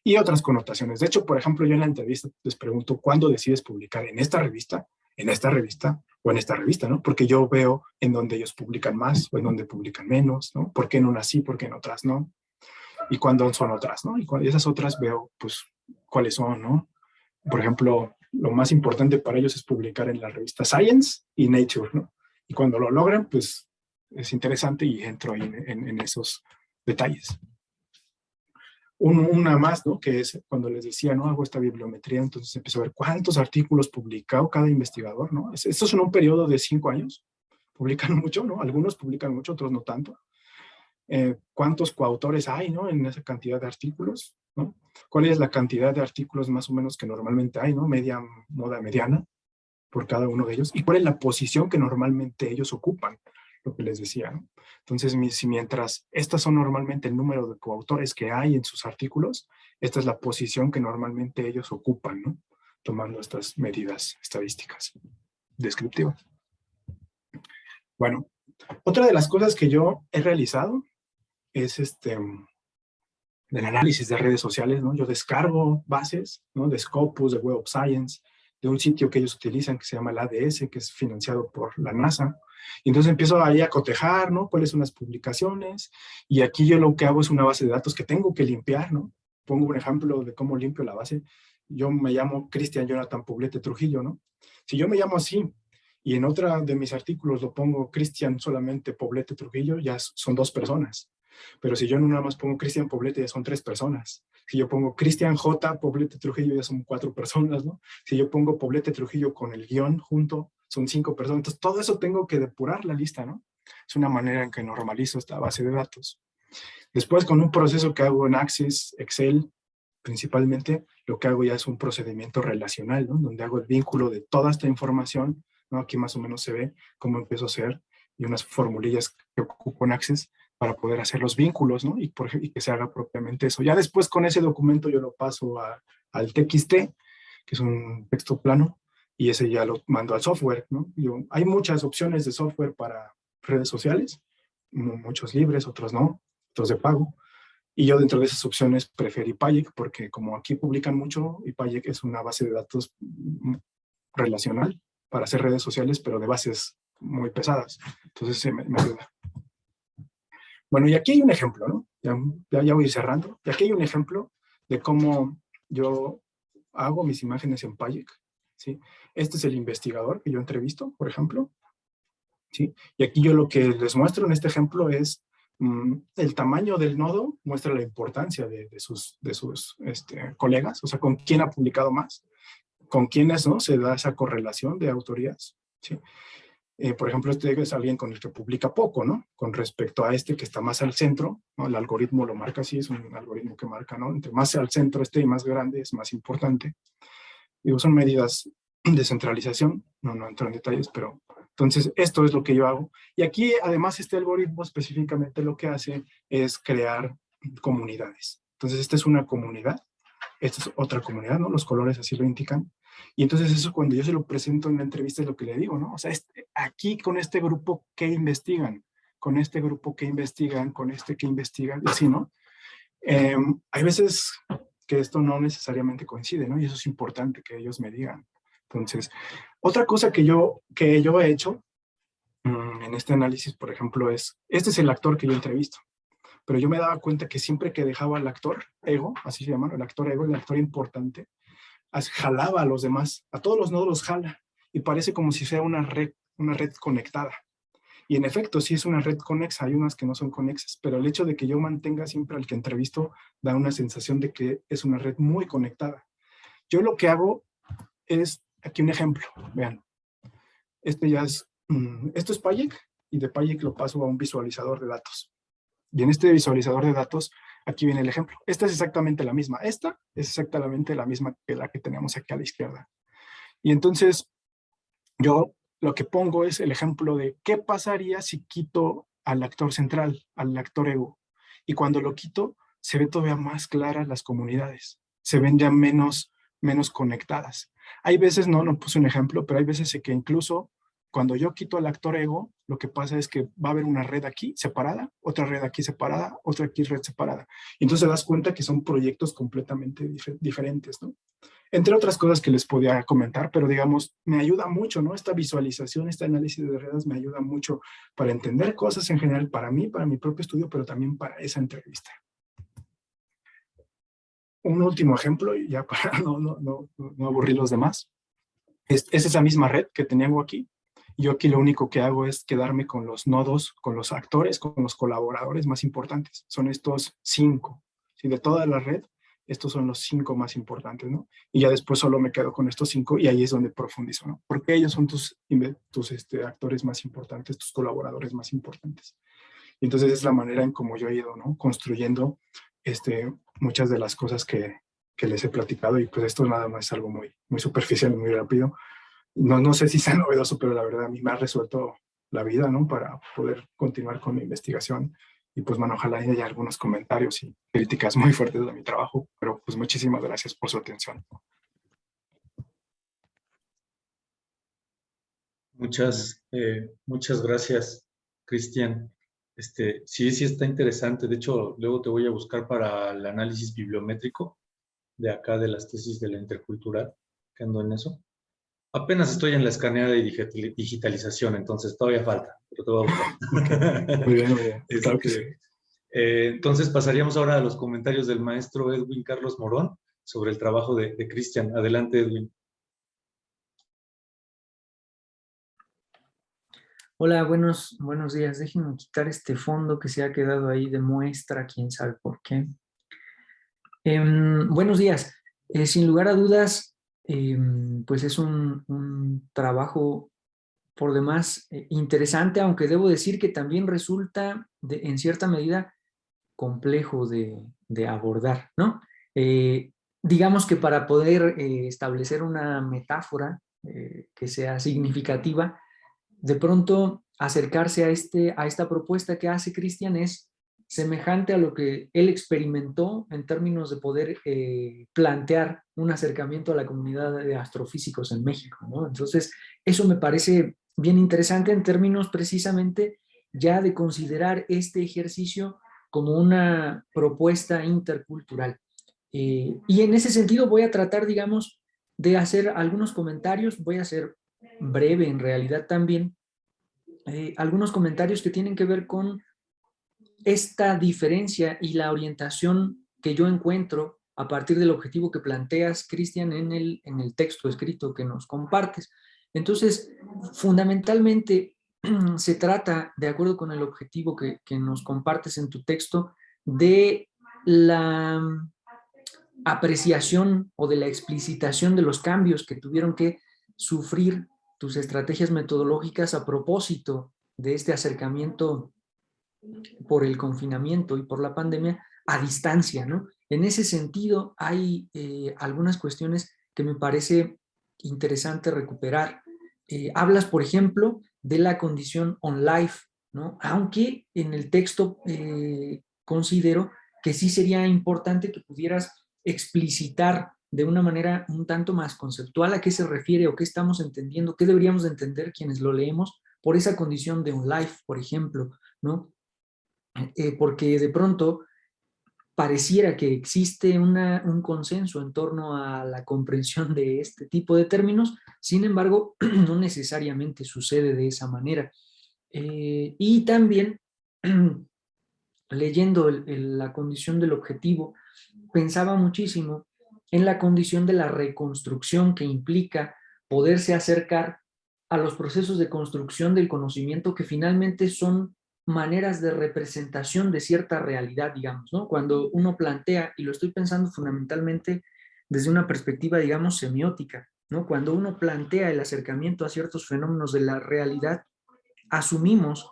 Y otras connotaciones. De hecho, por ejemplo, yo en la entrevista les pregunto, ¿cuándo decides publicar en esta revista o en esta revista, ¿no? Porque yo veo en donde ellos publican más o en donde publican menos, ¿no? ¿Por qué en unas sí, por qué en otras no? Y cuándo son otras, ¿no? Y esas otras veo, pues, cuáles son, ¿no? Por ejemplo, lo más importante para ellos es publicar en la revista Science y Nature, ¿no? Y cuando lo logran, pues, es interesante y entro ahí en esos detalles. Una más, ¿no? Que es cuando les decía, ¿no? Hago esta bibliometría, entonces empiezo a ver cuántos artículos publicado cada investigador, ¿no? Esto es en un periodo de 5 años. Publican mucho, ¿no? Algunos publican mucho, otros no tanto. ¿Cuántos coautores hay, ¿no? En esa cantidad de artículos, ¿no? ¿Cuál es la cantidad de artículos más o menos que normalmente hay, ¿no? Moda mediana por cada uno de ellos. ¿Y cuál es la posición que normalmente ellos ocupan? Lo que les decía, ¿no? Entonces, si mientras estas son normalmente el número de coautores que hay en sus artículos, esta es la posición que normalmente ellos ocupan, ¿no? Tomando estas medidas estadísticas descriptivas. Bueno, otra de las cosas que yo he realizado es el análisis de redes sociales, ¿no? Yo descargo bases, ¿no? De Scopus, de Web of Science, de un sitio que ellos utilizan que se llama el ADS, que es financiado por la NASA. Y entonces empiezo ahí a cotejar, ¿no? Cuáles son las publicaciones. Y aquí yo lo que hago es una base de datos que tengo que limpiar, ¿no? Pongo un ejemplo de cómo limpio la base. Yo me llamo Cristian Jonathan Poblete Trujillo, ¿no? Si yo me llamo así y en otra de mis artículos lo pongo Cristian solamente Poblete Trujillo, ya son 2 personas. Pero si yo nada más pongo Cristian Poblete, ya son 3 personas. Si yo pongo Cristian J. Poblete Trujillo, ya son 4 personas, ¿no? Si yo pongo Poblete Trujillo con el guión junto, son 5 personas. Entonces, todo eso tengo que depurar la lista, ¿no? Es una manera en que normalizo esta base de datos. Después, con un proceso que hago en Access, Excel, principalmente, lo que hago ya es un procedimiento relacional, ¿no? Donde hago el vínculo de toda esta información, ¿no? Aquí más o menos se ve cómo empiezo a hacer y unas formulillas que ocupo en Access para poder hacer los vínculos, ¿no? Y que se haga propiamente eso. Ya después con ese documento yo lo paso al TXT, que es un texto plano, y ese ya lo mando al software, ¿no? Hay muchas opciones de software para redes sociales, muchos libres, otros no, otros de pago. Y yo dentro de esas opciones preferí Payek porque como aquí publican mucho y Payek es una base de datos relacional para hacer redes sociales, pero de bases muy pesadas. Entonces me ayuda. Bueno, y aquí hay un ejemplo, ¿no? Ya voy cerrando. Y aquí hay un ejemplo de cómo yo hago mis imágenes en Payek, ¿sí? Este es el investigador que yo entrevisto, por ejemplo, ¿sí? Y aquí yo lo que les muestro en este ejemplo es el tamaño del nodo, muestra la importancia de sus colegas, o sea, con quién ha publicado más, con quiénes, ¿no? Se da esa correlación de autorías, ¿sí? Por ejemplo, este es alguien con el que publica poco, ¿no? Con respecto a este que está más al centro, ¿no? El algoritmo lo marca así, es un algoritmo que marca, ¿no? Entre más al centro esté y más grande es más importante. Digo, son medidas de centralización, no entro en detalles, pero entonces esto es lo que yo hago. Y aquí, además, este algoritmo específicamente lo que hace es crear comunidades. Entonces, esta es una comunidad, esta es otra comunidad, ¿no? Los colores así lo indican. Y entonces eso cuando yo se lo presento en la entrevista es lo que le digo, ¿no? O sea, aquí con este grupo, ¿qué investigan? Con este grupo, ¿qué investigan? Con este, ¿qué investigan? Y así, ¿no? Hay veces que esto no necesariamente coincide, ¿no? Y eso es importante que ellos me digan. Entonces, otra cosa que yo he hecho en este análisis, por ejemplo, este es el actor que yo entrevisto, pero yo me daba cuenta que siempre que dejaba al actor ego, así se llama, el actor ego, el actor importante, jalaba a los demás, a todos los nodos los jala, y parece como si sea una red conectada. Y en efecto, sí es una red conexa, hay unas que no son conexas, pero el hecho de que yo mantenga siempre al que entrevisto da una sensación de que es una red muy conectada. Yo lo que hago es, aquí un ejemplo, vean, esto es Payek, y de Payek lo paso a un visualizador de datos. Y en este visualizador de datos, aquí viene el ejemplo. Esta es exactamente la misma. Esta es exactamente la misma que la que tenemos aquí a la izquierda. Y entonces, yo lo que pongo es el ejemplo de qué pasaría si quito al actor central, al actor ego. Y cuando lo quito, se ve todavía más claras las comunidades. Se ven ya menos conectadas. Hay veces, no puse un ejemplo, pero hay veces que incluso cuando yo quito al actor ego, lo que pasa es que va a haber una red aquí separada, otra red aquí separada, otra aquí red separada. Y entonces te das cuenta que son proyectos completamente diferentes, ¿no? Entre otras cosas que les podía comentar, pero digamos, me ayuda mucho, ¿no? Esta visualización, este análisis de redes me ayuda mucho para entender cosas en general para mí, para mi propio estudio, pero también para esa entrevista. Un último ejemplo, y ya para no aburrir los demás. Es esa misma red que tengo aquí. Yo aquí lo único que hago es quedarme con los nodos, con los actores, con los colaboradores más importantes. Son estos 5. ¿Sí? De toda la red, estos son los 5 más importantes, ¿no? Y ya después solo me quedo con estos 5 y ahí es donde profundizo, ¿no? Porque ellos son tus actores más importantes, tus colaboradores más importantes. Y entonces es la manera en cómo yo he ido, ¿no? Construyendo muchas de las cosas que les he platicado, y pues esto nada más es algo muy superficial y muy rápido. No sé si sea novedoso, pero la verdad a mí me ha resuelto la vida, ¿no? Para poder continuar con mi investigación. Y pues bueno, ojalá haya algunos comentarios y críticas muy fuertes de mi trabajo, pero pues muchísimas gracias por su atención. Muchas gracias, Cristian. Sí está interesante. De hecho, luego te voy a buscar para el análisis bibliométrico de acá de las tesis de la intercultural, que ando en eso. Apenas estoy en la escaneada y digitalización, entonces todavía falta, pero te voy a buscar. Muy bien. Claro que sí. Entonces pasaríamos ahora a los comentarios del maestro Edwin Carlos Morón sobre el trabajo de Cristian. Adelante, Edwin. Hola, buenos días. Déjenme quitar este fondo que se ha quedado ahí de muestra, quién sabe por qué. Buenos días. Sin lugar a dudas, pues es un trabajo por demás interesante, aunque debo decir que también resulta en cierta medida complejo de abordar, ¿no? Digamos que para poder establecer una metáfora que sea significativa, de pronto acercarse a esta propuesta que hace Cristian es semejante a lo que él experimentó en términos de poder plantear un acercamiento a la comunidad de astrofísicos en México, ¿no? Entonces, eso me parece bien interesante en términos precisamente ya de considerar este ejercicio como una propuesta intercultural. Y en ese sentido voy a tratar, digamos, de hacer algunos comentarios, voy a ser breve en realidad también, algunos comentarios que tienen que ver con esta diferencia y la orientación que yo encuentro a partir del objetivo que planteas, Cristian, en el texto escrito que nos compartes. Entonces, fundamentalmente se trata, de acuerdo con el objetivo que nos compartes en tu texto, de la apreciación o de la explicitación de los cambios que tuvieron que sufrir tus estrategias metodológicas a propósito de este acercamiento por el confinamiento y por la pandemia a distancia, ¿no? En ese sentido, hay algunas cuestiones que me parece interesante recuperar. Hablas, por ejemplo, de la condición on life, ¿no? Aunque en el texto considero que sí sería importante que pudieras explicitar de una manera un tanto más conceptual a qué se refiere o qué estamos entendiendo, qué deberíamos de entender quienes lo leemos por esa condición de on life, por ejemplo, ¿no? Porque de pronto pareciera que existe un consenso en torno a la comprensión de este tipo de términos, sin embargo, no necesariamente sucede de esa manera. Y también, leyendo la condición del objetivo, pensaba muchísimo en la condición de la reconstrucción que implica poderse acercar a los procesos de construcción del conocimiento que finalmente son maneras de representación de cierta realidad, digamos, ¿no? Cuando uno plantea, y lo estoy pensando fundamentalmente desde una perspectiva, digamos, semiótica, ¿no? Cuando uno plantea el acercamiento a ciertos fenómenos de la realidad, asumimos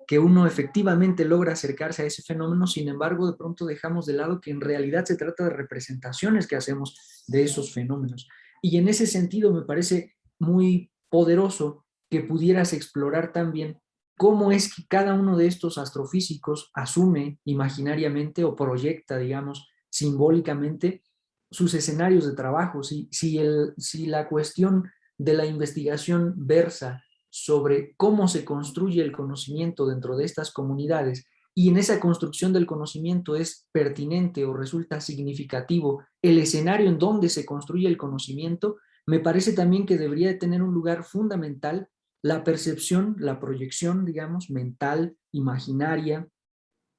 que uno efectivamente logra acercarse a ese fenómeno, sin embargo, de pronto dejamos de lado que en realidad se trata de representaciones que hacemos de esos fenómenos. Y en ese sentido me parece muy poderoso que pudieras explorar también cómo es que cada uno de estos astrofísicos asume imaginariamente o proyecta, digamos, simbólicamente sus escenarios de trabajo. Si la cuestión de la investigación versa sobre cómo se construye el conocimiento dentro de estas comunidades y en esa construcción del conocimiento es pertinente o resulta significativo el escenario en donde se construye el conocimiento, me parece también que debería de tener un lugar fundamental la percepción, la proyección, digamos, mental, imaginaria,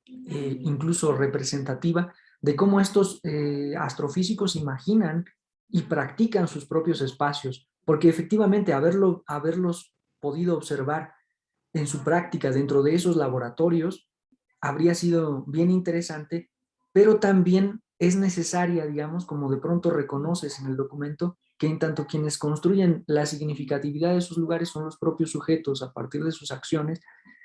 incluso representativa, de cómo estos astrofísicos imaginan y practican sus propios espacios, porque efectivamente haberlos podido observar en su práctica dentro de esos laboratorios habría sido bien interesante, pero también es necesaria, digamos, como de pronto reconoces en el documento, que en tanto quienes construyen la significatividad de esos lugares son los propios sujetos a partir de sus acciones,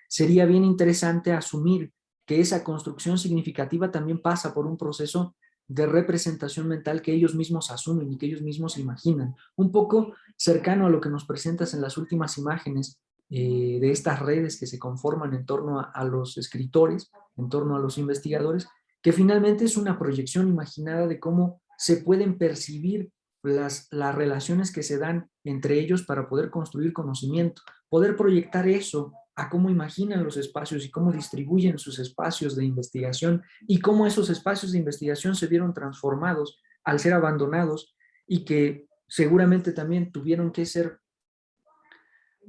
sería bien interesante asumir que esa construcción significativa también pasa por un proceso de representación mental que ellos mismos asumen y que ellos mismos imaginan. Un poco cercano a lo que nos presentas en las últimas imágenes de estas redes que se conforman en torno a los escritores, en torno a los investigadores, que finalmente es una proyección imaginada de cómo se pueden percibir las relaciones que se dan entre ellos para poder construir conocimiento, poder proyectar eso a cómo imaginan los espacios y cómo distribuyen sus espacios de investigación y cómo esos espacios de investigación se vieron transformados al ser abandonados y que seguramente también tuvieron que ser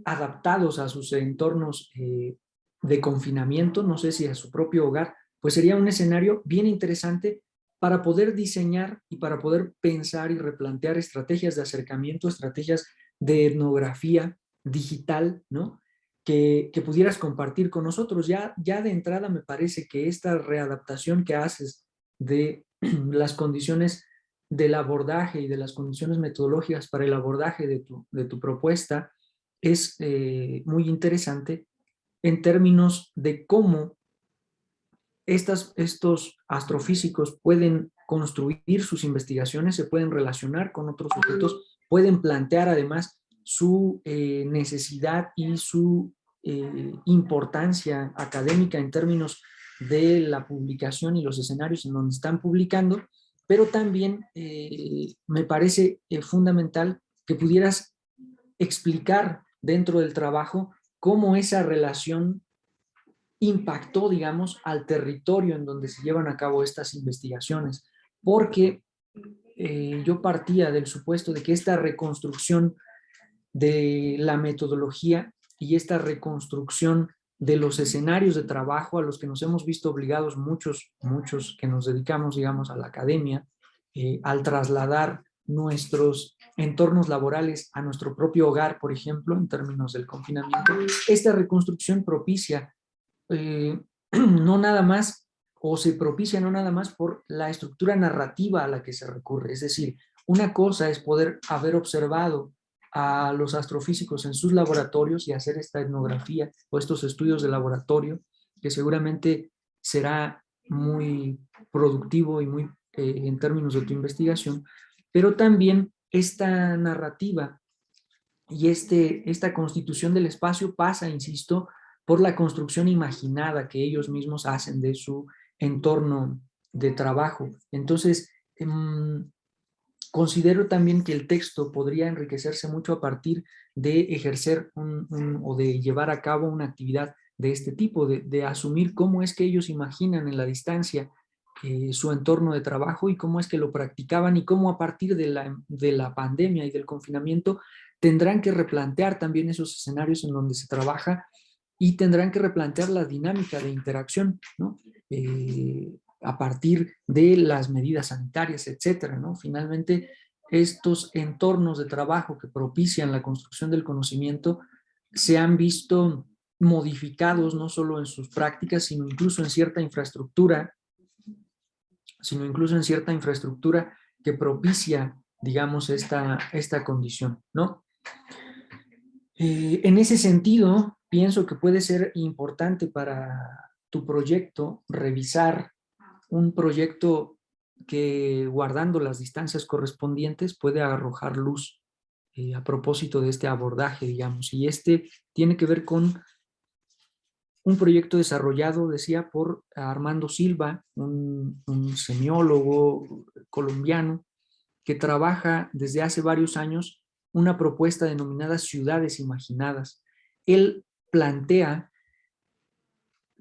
adaptados a sus entornos de confinamiento, no sé si a su propio hogar, pues sería un escenario bien interesante para poder diseñar y para poder pensar y replantear estrategias de acercamiento, estrategias de etnografía digital, ¿no? Que pudieras compartir con nosotros. Ya de entrada me parece que esta readaptación que haces de las condiciones del abordaje y de las condiciones metodológicas para el abordaje de tu propuesta es muy interesante en términos de cómo estos astrofísicos pueden construir sus investigaciones, se pueden relacionar con otros sujetos, pueden plantear además su necesidad y su importancia académica en términos de la publicación y los escenarios en donde están publicando, pero también me parece fundamental que pudieras explicar dentro del trabajo cómo esa relación impactó, digamos, al territorio en donde se llevan a cabo estas investigaciones, porque yo partía del supuesto de que esta reconstrucción de la metodología y esta reconstrucción de los escenarios de trabajo a los que nos hemos visto obligados muchos que nos dedicamos, digamos, a la academia, al trasladar nuestros entornos laborales a nuestro propio hogar, por ejemplo, en términos del confinamiento, esta reconstrucción propicia no nada más, o se propicia no nada más por la estructura narrativa a la que se recurre. Es decir, una cosa es poder haber observado a los astrofísicos en sus laboratorios y hacer esta etnografía o estos estudios de laboratorio, que seguramente será muy productivo y muy en términos de tu investigación, pero también esta narrativa y esta constitución del espacio pasa, insisto, por la construcción imaginada que ellos mismos hacen de su entorno de trabajo. Entonces, considero también que el texto podría enriquecerse mucho a partir de ejercer o de llevar a cabo una actividad de este tipo, de asumir cómo es que ellos imaginan en la distancia su entorno de trabajo y cómo es que lo practicaban y cómo a partir de la pandemia y del confinamiento tendrán que replantear también esos escenarios en donde se trabaja y tendrán que replantear la dinámica de interacción, ¿no? A partir de las medidas sanitarias, etcétera, ¿no? Finalmente, estos entornos de trabajo que propician la construcción del conocimiento se han visto modificados no solo en sus prácticas, sino incluso en cierta infraestructura que propicia, digamos, esta condición, ¿no? En ese sentido, pienso que puede ser importante para tu proyecto revisar un proyecto que, guardando las distancias correspondientes, puede arrojar luz a propósito de este abordaje, digamos. Y este tiene que ver con un proyecto desarrollado, decía, por Armando Silva, un semiólogo colombiano que trabaja desde hace varios años una propuesta denominada Ciudades Imaginadas. Él plantea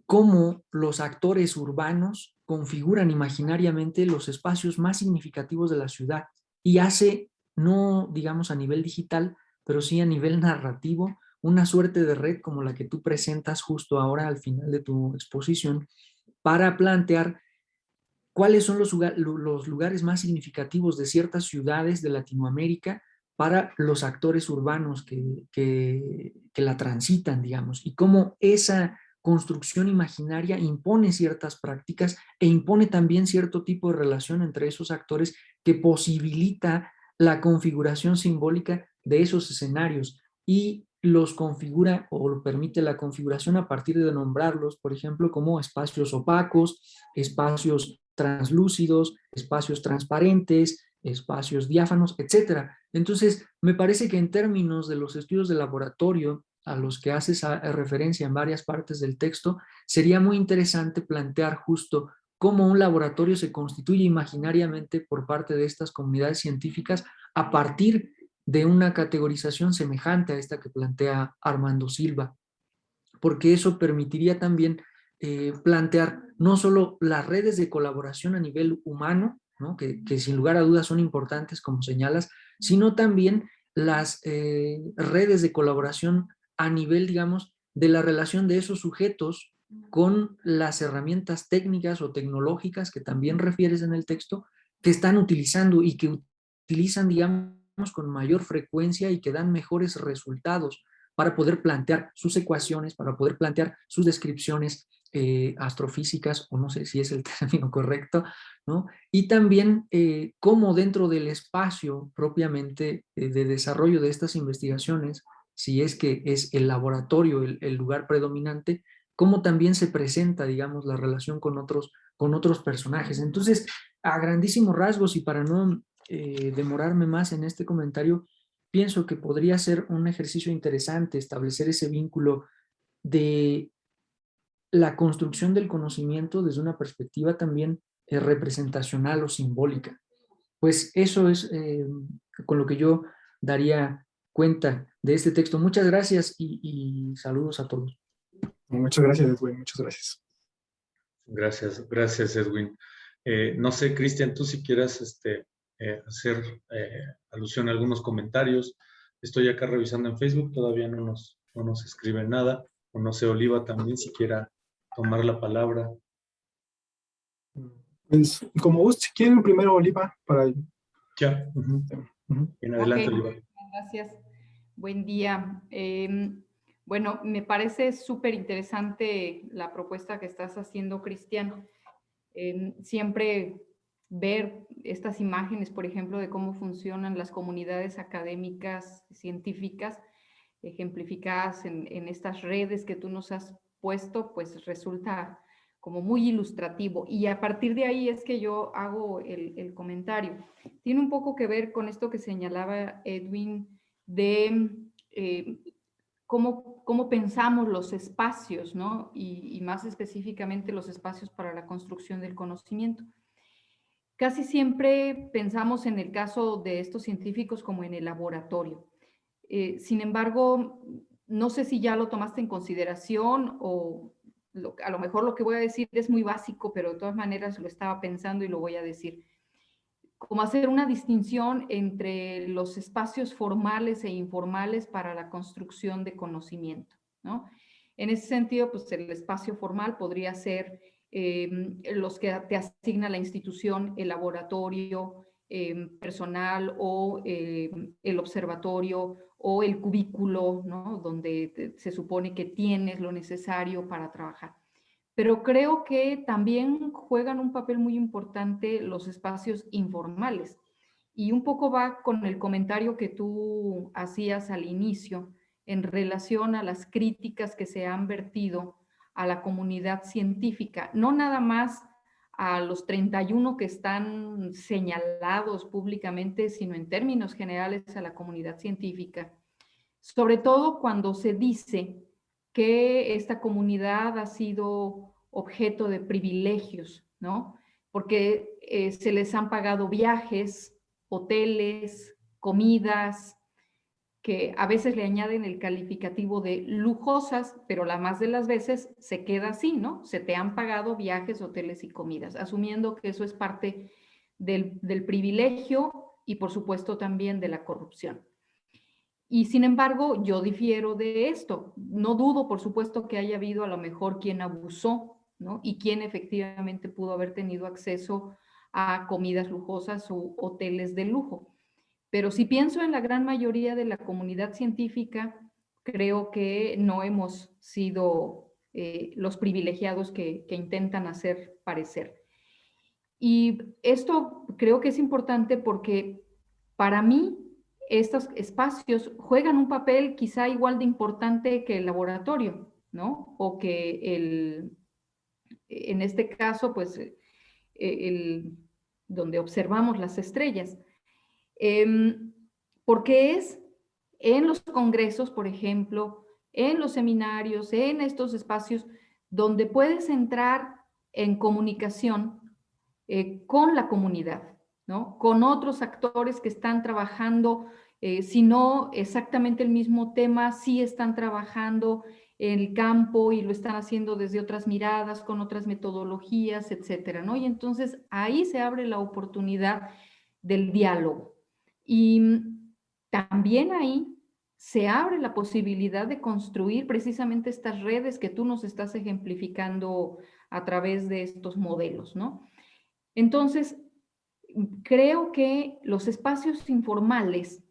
cómo los actores urbanos configuran imaginariamente los espacios más significativos de la ciudad y hace, no digamos a nivel digital, pero sí a nivel narrativo, una suerte de red como la que tú presentas justo ahora al final de tu exposición para plantear cuáles son los lugares más significativos de ciertas ciudades de Latinoamérica para los actores urbanos que la transitan, digamos, y cómo esa construcción imaginaria impone ciertas prácticas e impone también cierto tipo de relación entre esos actores que posibilita la configuración simbólica de esos escenarios y los configura o lo permite la configuración a partir de nombrarlos, por ejemplo, como espacios opacos, espacios translúcidos, espacios transparentes, espacios diáfanos, etcétera. Entonces, me parece que en términos de los estudios de laboratorio a los que haces referencia en varias partes del texto, sería muy interesante plantear justo cómo un laboratorio se constituye imaginariamente por parte de estas comunidades científicas a partir de una categorización semejante a esta que plantea Armando Silva, porque eso permitiría también plantear no solo las redes de colaboración a nivel humano, ¿no? que sin lugar a dudas son importantes como señalas, sino también las redes de colaboración a nivel, digamos, de la relación de esos sujetos con las herramientas técnicas o tecnológicas que también refieres en el texto, que están utilizando y que utilizan, digamos, con mayor frecuencia y que dan mejores resultados para poder plantear sus ecuaciones, para poder plantear sus descripciones astrofísicas, o no sé si es el término correcto, ¿no? Y también cómo dentro del espacio propiamente de desarrollo de estas investigaciones, si es que es el laboratorio el lugar predominante, cómo también se presenta, digamos, la relación con otros personajes. Entonces, a grandísimos rasgos y para no demorarme más en este comentario, pienso que podría ser un ejercicio interesante establecer ese vínculo de la construcción del conocimiento desde una perspectiva también representacional o simbólica. Pues eso es con lo que yo daría cuenta de este texto. Muchas gracias y saludos a todos. Muchas gracias, Edwin, muchas gracias. Gracias Edwin. No sé, Cristian, tú si quieras hacer alusión a algunos comentarios. Estoy acá revisando en Facebook, todavía no nos escribe nada. O no sé, Oliva también si quiera tomar la palabra. Pues, como guste, si quieren primero, Oliva, para... Ya. En adelante, Ok, Oliva. gracias. Buen día. Bueno, me parece súper interesante la propuesta que estás haciendo, Cristian. Siempre ver estas imágenes, por ejemplo, de cómo funcionan las comunidades académicas, científicas, ejemplificadas en estas redes que tú nos has puesto, pues resulta como muy ilustrativo. Y a partir de ahí es que yo hago el comentario. Tiene un poco que ver con esto que señalaba Edwin de cómo pensamos los espacios, ¿no? Y más específicamente los espacios para la construcción del conocimiento. Casi siempre pensamos en el caso de estos científicos como en el laboratorio. Sin embargo, no sé si ya lo tomaste en consideración o a lo mejor lo que voy a decir es muy básico, pero de todas maneras lo estaba pensando y lo voy a decir. Como hacer una distinción entre los espacios formales e informales para la construcción de conocimiento, ¿no? En ese sentido, pues el espacio formal podría ser los que te asigna la institución, el laboratorio, personal o el observatorio o el cubículo, ¿no? Donde se supone que tienes lo necesario para trabajar. Pero creo que también juegan un papel muy importante los espacios informales. Y un poco va con el comentario que tú hacías al inicio en relación a las críticas que se han vertido a la comunidad científica, no nada más a los 31 que están señalados públicamente, sino en términos generales a la comunidad científica, sobre todo cuando se dice que esta comunidad ha sido objeto de privilegios, ¿no? Porque se les han pagado viajes, hoteles, comidas, que a veces le añaden el calificativo de lujosas, pero la más de las veces se queda así, ¿no? Se te han pagado viajes, hoteles y comidas, asumiendo que eso es parte del privilegio y por supuesto también de la corrupción. Y sin embargo, yo difiero de esto. No dudo, por supuesto, que haya habido a lo mejor quien abusó, ¿no? Y quien efectivamente pudo haber tenido acceso a comidas lujosas o hoteles de lujo. Pero si pienso en la gran mayoría de la comunidad científica, creo que no hemos sido los privilegiados que intentan hacer parecer. Y esto creo que es importante porque para mí estos espacios juegan un papel quizá igual de importante que el laboratorio, ¿no? O que en este caso, pues, donde observamos las estrellas. Porque es en los congresos, por ejemplo, en los seminarios, en estos espacios donde puedes entrar en comunicación con la comunidad, ¿no? Con otros actores que están trabajando, si no exactamente el mismo tema, sí están trabajando en el campo y lo están haciendo desde otras miradas, con otras metodologías, etcétera, ¿no? Y entonces ahí se abre la oportunidad del diálogo. Y también ahí se abre la posibilidad de construir precisamente estas redes que tú nos estás ejemplificando a través de estos modelos, ¿no? Entonces, creo que los espacios informales,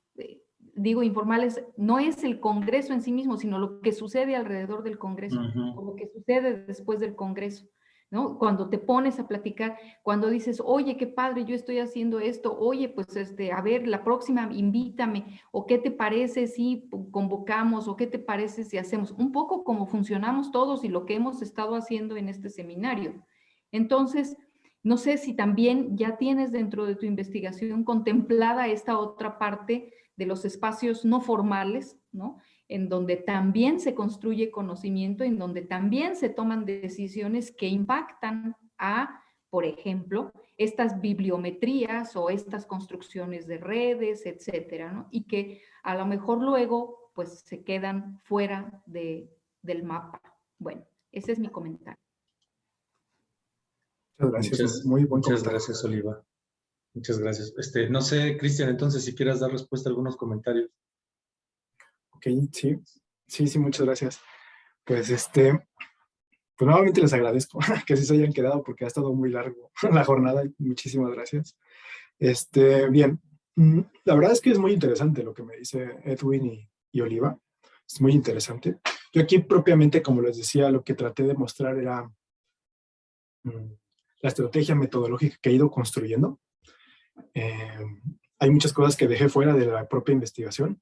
digo informales, no es el Congreso en sí mismo, sino lo que sucede alrededor del Congreso, o lo que sucede después del Congreso, ¿no? Cuando te pones a platicar, cuando dices, oye, qué padre, yo estoy haciendo esto, oye, pues a ver, la próxima invítame, o qué te parece si convocamos, o qué te parece si hacemos, un poco como funcionamos todos y lo que hemos estado haciendo en este seminario. Entonces, no sé si también ya tienes dentro de tu investigación contemplada esta otra parte de los espacios no formales, ¿no? En donde también se construye conocimiento, en donde también se toman decisiones que impactan a, por ejemplo, estas bibliometrías o estas construcciones de redes, etcétera, ¿no? Y que a lo mejor luego, pues, se quedan fuera del mapa, Bueno, ese es mi comentario. Muchas gracias, muy buen muchas comentario. gracias, Oliva. Muchas gracias. No sé, Cristian, entonces, si quieras dar respuesta a algunos comentarios. Ok, sí, muchas gracias. Pues pues nuevamente les agradezco que así se hayan quedado porque ha estado muy largo la jornada. Muchísimas gracias. Bien, la verdad es que es muy interesante lo que me dice Edwin y Oliva. Es muy interesante. Yo aquí propiamente, como les decía, lo que traté de mostrar era la estrategia metodológica que he ido construyendo. Hay muchas cosas que dejé fuera de la propia investigación.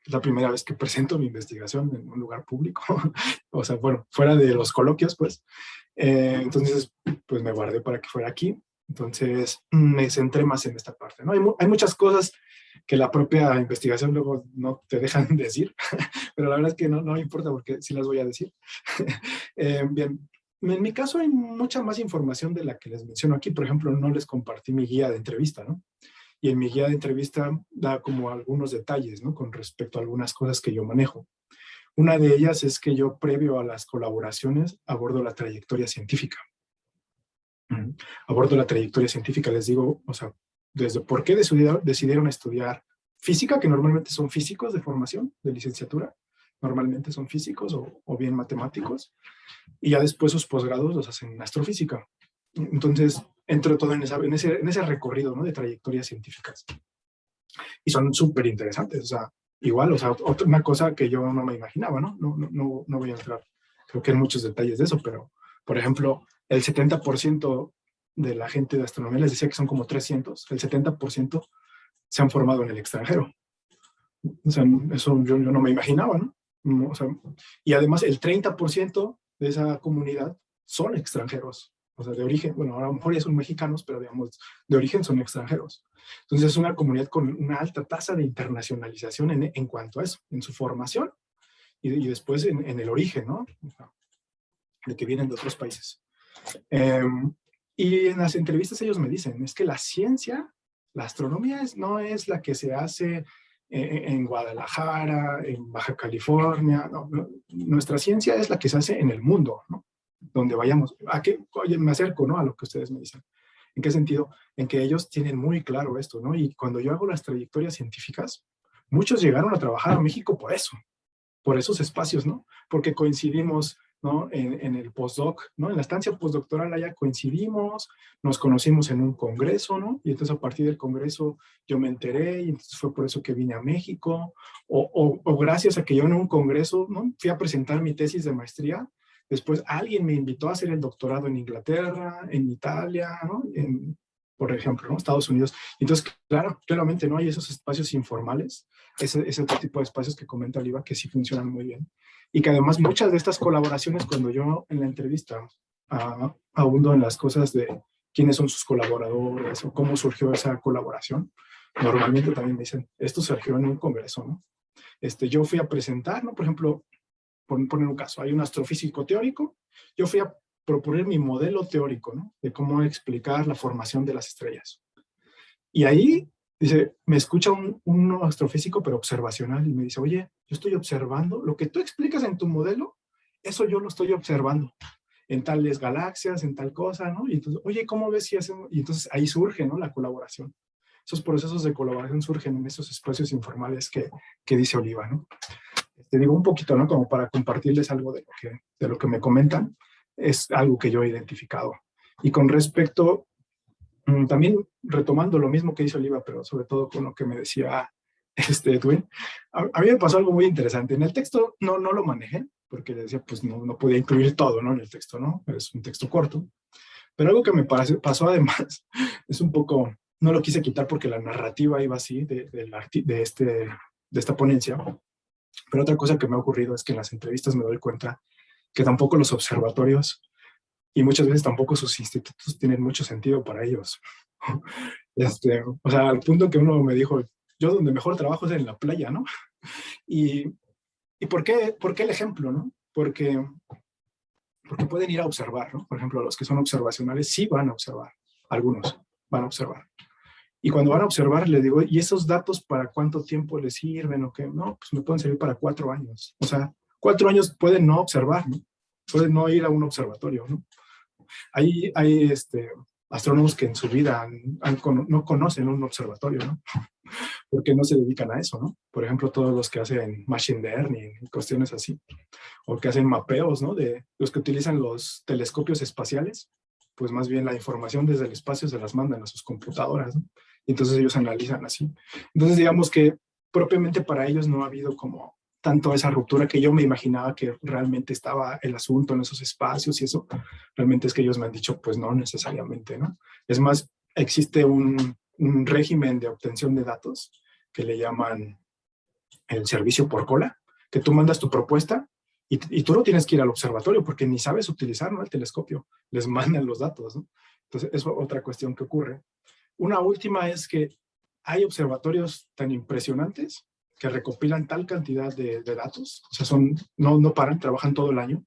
Es la primera vez que presento mi investigación en un lugar público. O sea, bueno, fuera de los coloquios, pues. Entonces, pues me guardé para que fuera aquí. Entonces, me centré más en esta parte, ¿no? Hay muchas cosas que la propia investigación luego no te dejan decir, pero la verdad es que no importa porque sí las voy a decir. Bien, en mi caso hay mucha más información de la que les menciono aquí. Por ejemplo, no les compartí mi guía de entrevista, ¿no? Y en mi guía de entrevista da como algunos detalles, ¿no? Con respecto a algunas cosas que yo manejo. Una de ellas es que yo, previo a las colaboraciones, abordo la trayectoria científica. Abordo la trayectoria científica, les digo, o sea, desde por qué decidieron estudiar física, que normalmente son físicos de formación, de licenciatura, normalmente son físicos o bien matemáticos, y ya después sus posgrados los hacen en astrofísica. Entonces, entro todo en ese recorrido, ¿no? De trayectorias científicas. Y son súper interesantes, o sea, igual, o sea, una cosa que yo no me imaginaba, ¿no? No voy a entrar, creo que en muchos detalles de eso, pero, por ejemplo, el 70% de la gente de astronomía, les decía que son como 300, el 70% se han formado en el extranjero. O sea, eso yo no me imaginaba, ¿no? O sea, y además el 30% de esa comunidad son extranjeros, o sea, de origen, bueno, a lo mejor ya son mexicanos, pero digamos, de origen son extranjeros. Entonces es una comunidad con una alta tasa de internacionalización en cuanto a eso, en su formación y después en el origen, ¿no? O sea, de que vienen de otros países. Y en las entrevistas ellos me dicen, es que la ciencia, la astronomía no es la que se hace en Guadalajara, en Baja California, no, nuestra ciencia es la que se hace en el mundo, ¿no? Donde vayamos. Oye, me acerco, ¿no? A lo que ustedes me dicen. ¿En qué sentido? En que ellos tienen muy claro esto, ¿no? Y cuando yo hago las trayectorias científicas, muchos llegaron a trabajar a México por eso, por esos espacios, ¿no? Porque coincidimos, ¿no? En el postdoc, ¿no? En la estancia postdoctoral allá coincidimos, nos conocimos en un congreso, ¿no? Y entonces a partir del congreso yo me enteré y entonces fue por eso que vine a México, o gracias a que yo en un congreso, ¿no? Fui a presentar mi tesis de maestría, después alguien me invitó a hacer el doctorado en Inglaterra, en Italia, ¿no? Por ejemplo, ¿no? Estados Unidos. Entonces, claro, claramente no hay esos espacios informales, ese otro tipo de espacios que comenta Oliva que sí funcionan muy bien. Y que además muchas de estas colaboraciones, cuando yo en la entrevista abundo en las cosas de quiénes son sus colaboradores o cómo surgió esa colaboración, normalmente también me dicen, esto surgió en un congreso, ¿no? Yo fui a presentar, ¿no? Por ejemplo, por poner un caso, hay un astrofísico teórico, yo fui a proponer mi modelo teórico, ¿no? De cómo explicar la formación de las estrellas. Y ahí, dice, me escucha un astrofísico, pero observacional, y me dice, oye, yo estoy observando, lo que tú explicas en tu modelo, eso yo lo estoy observando, en tales galaxias, en tal cosa, ¿no? Y entonces, oye, ¿cómo ves si hacemos? Y entonces ahí surge, ¿no? La colaboración. Esos procesos de colaboración surgen en esos espacios informales que dice Oliva, ¿no? Te digo un poquito, ¿no? Como para compartirles algo de lo que me comentan, es algo que yo he identificado. Y con respecto, también retomando lo mismo que dice Oliva, pero sobre todo con lo que me decía Edwin, a mí me pasó algo muy interesante. En el texto no lo manejé, porque le decía, pues no podía incluir todo, ¿no? En el texto, ¿no? Es un texto corto. Pero algo que me pasó además, es un poco, no lo quise quitar porque la narrativa iba así de esta ponencia. Pero otra cosa que me ha ocurrido es que en las entrevistas me doy cuenta que tampoco los observatorios y muchas veces tampoco sus institutos tienen mucho sentido para ellos. O sea, al punto que uno me dijo, yo donde mejor trabajo es en la playa, ¿no? ¿Y por qué el ejemplo, no? Porque pueden ir a observar, ¿no? Por ejemplo, los que son observacionales sí van a observar, algunos van a observar. Y cuando van a observar, les digo, ¿y esos datos para cuánto tiempo les sirven o qué? No, pues me pueden servir para 4 años. O sea, 4 años pueden no observar, ¿no? puede no ir a un observatorio, ¿no? Hay astrónomos que en su vida no conocen un observatorio, ¿no? Porque no se dedican a eso, ¿no? Por ejemplo, todos los que hacen machine learning y cuestiones así, o que hacen mapeos, ¿no? De los que utilizan los telescopios espaciales, pues más bien la información desde el espacio se las mandan a sus computadoras, ¿no? Y entonces ellos analizan así. Entonces, digamos que propiamente para ellos no ha habido como tanto esa ruptura que yo me imaginaba que realmente estaba el asunto en esos espacios y eso. Realmente es que ellos me han dicho, pues no necesariamente, ¿no? Es más, existe un régimen de obtención de datos que le llaman el servicio por cola, que tú mandas tu propuesta y tú no tienes que ir al observatorio porque ni sabes utilizar, ¿no?, el telescopio. Les mandan los datos, ¿no? Entonces, eso es otra cuestión que ocurre. Una última es que hay observatorios tan impresionantes que recopilan tal cantidad de datos, o sea, no paran, trabajan todo el año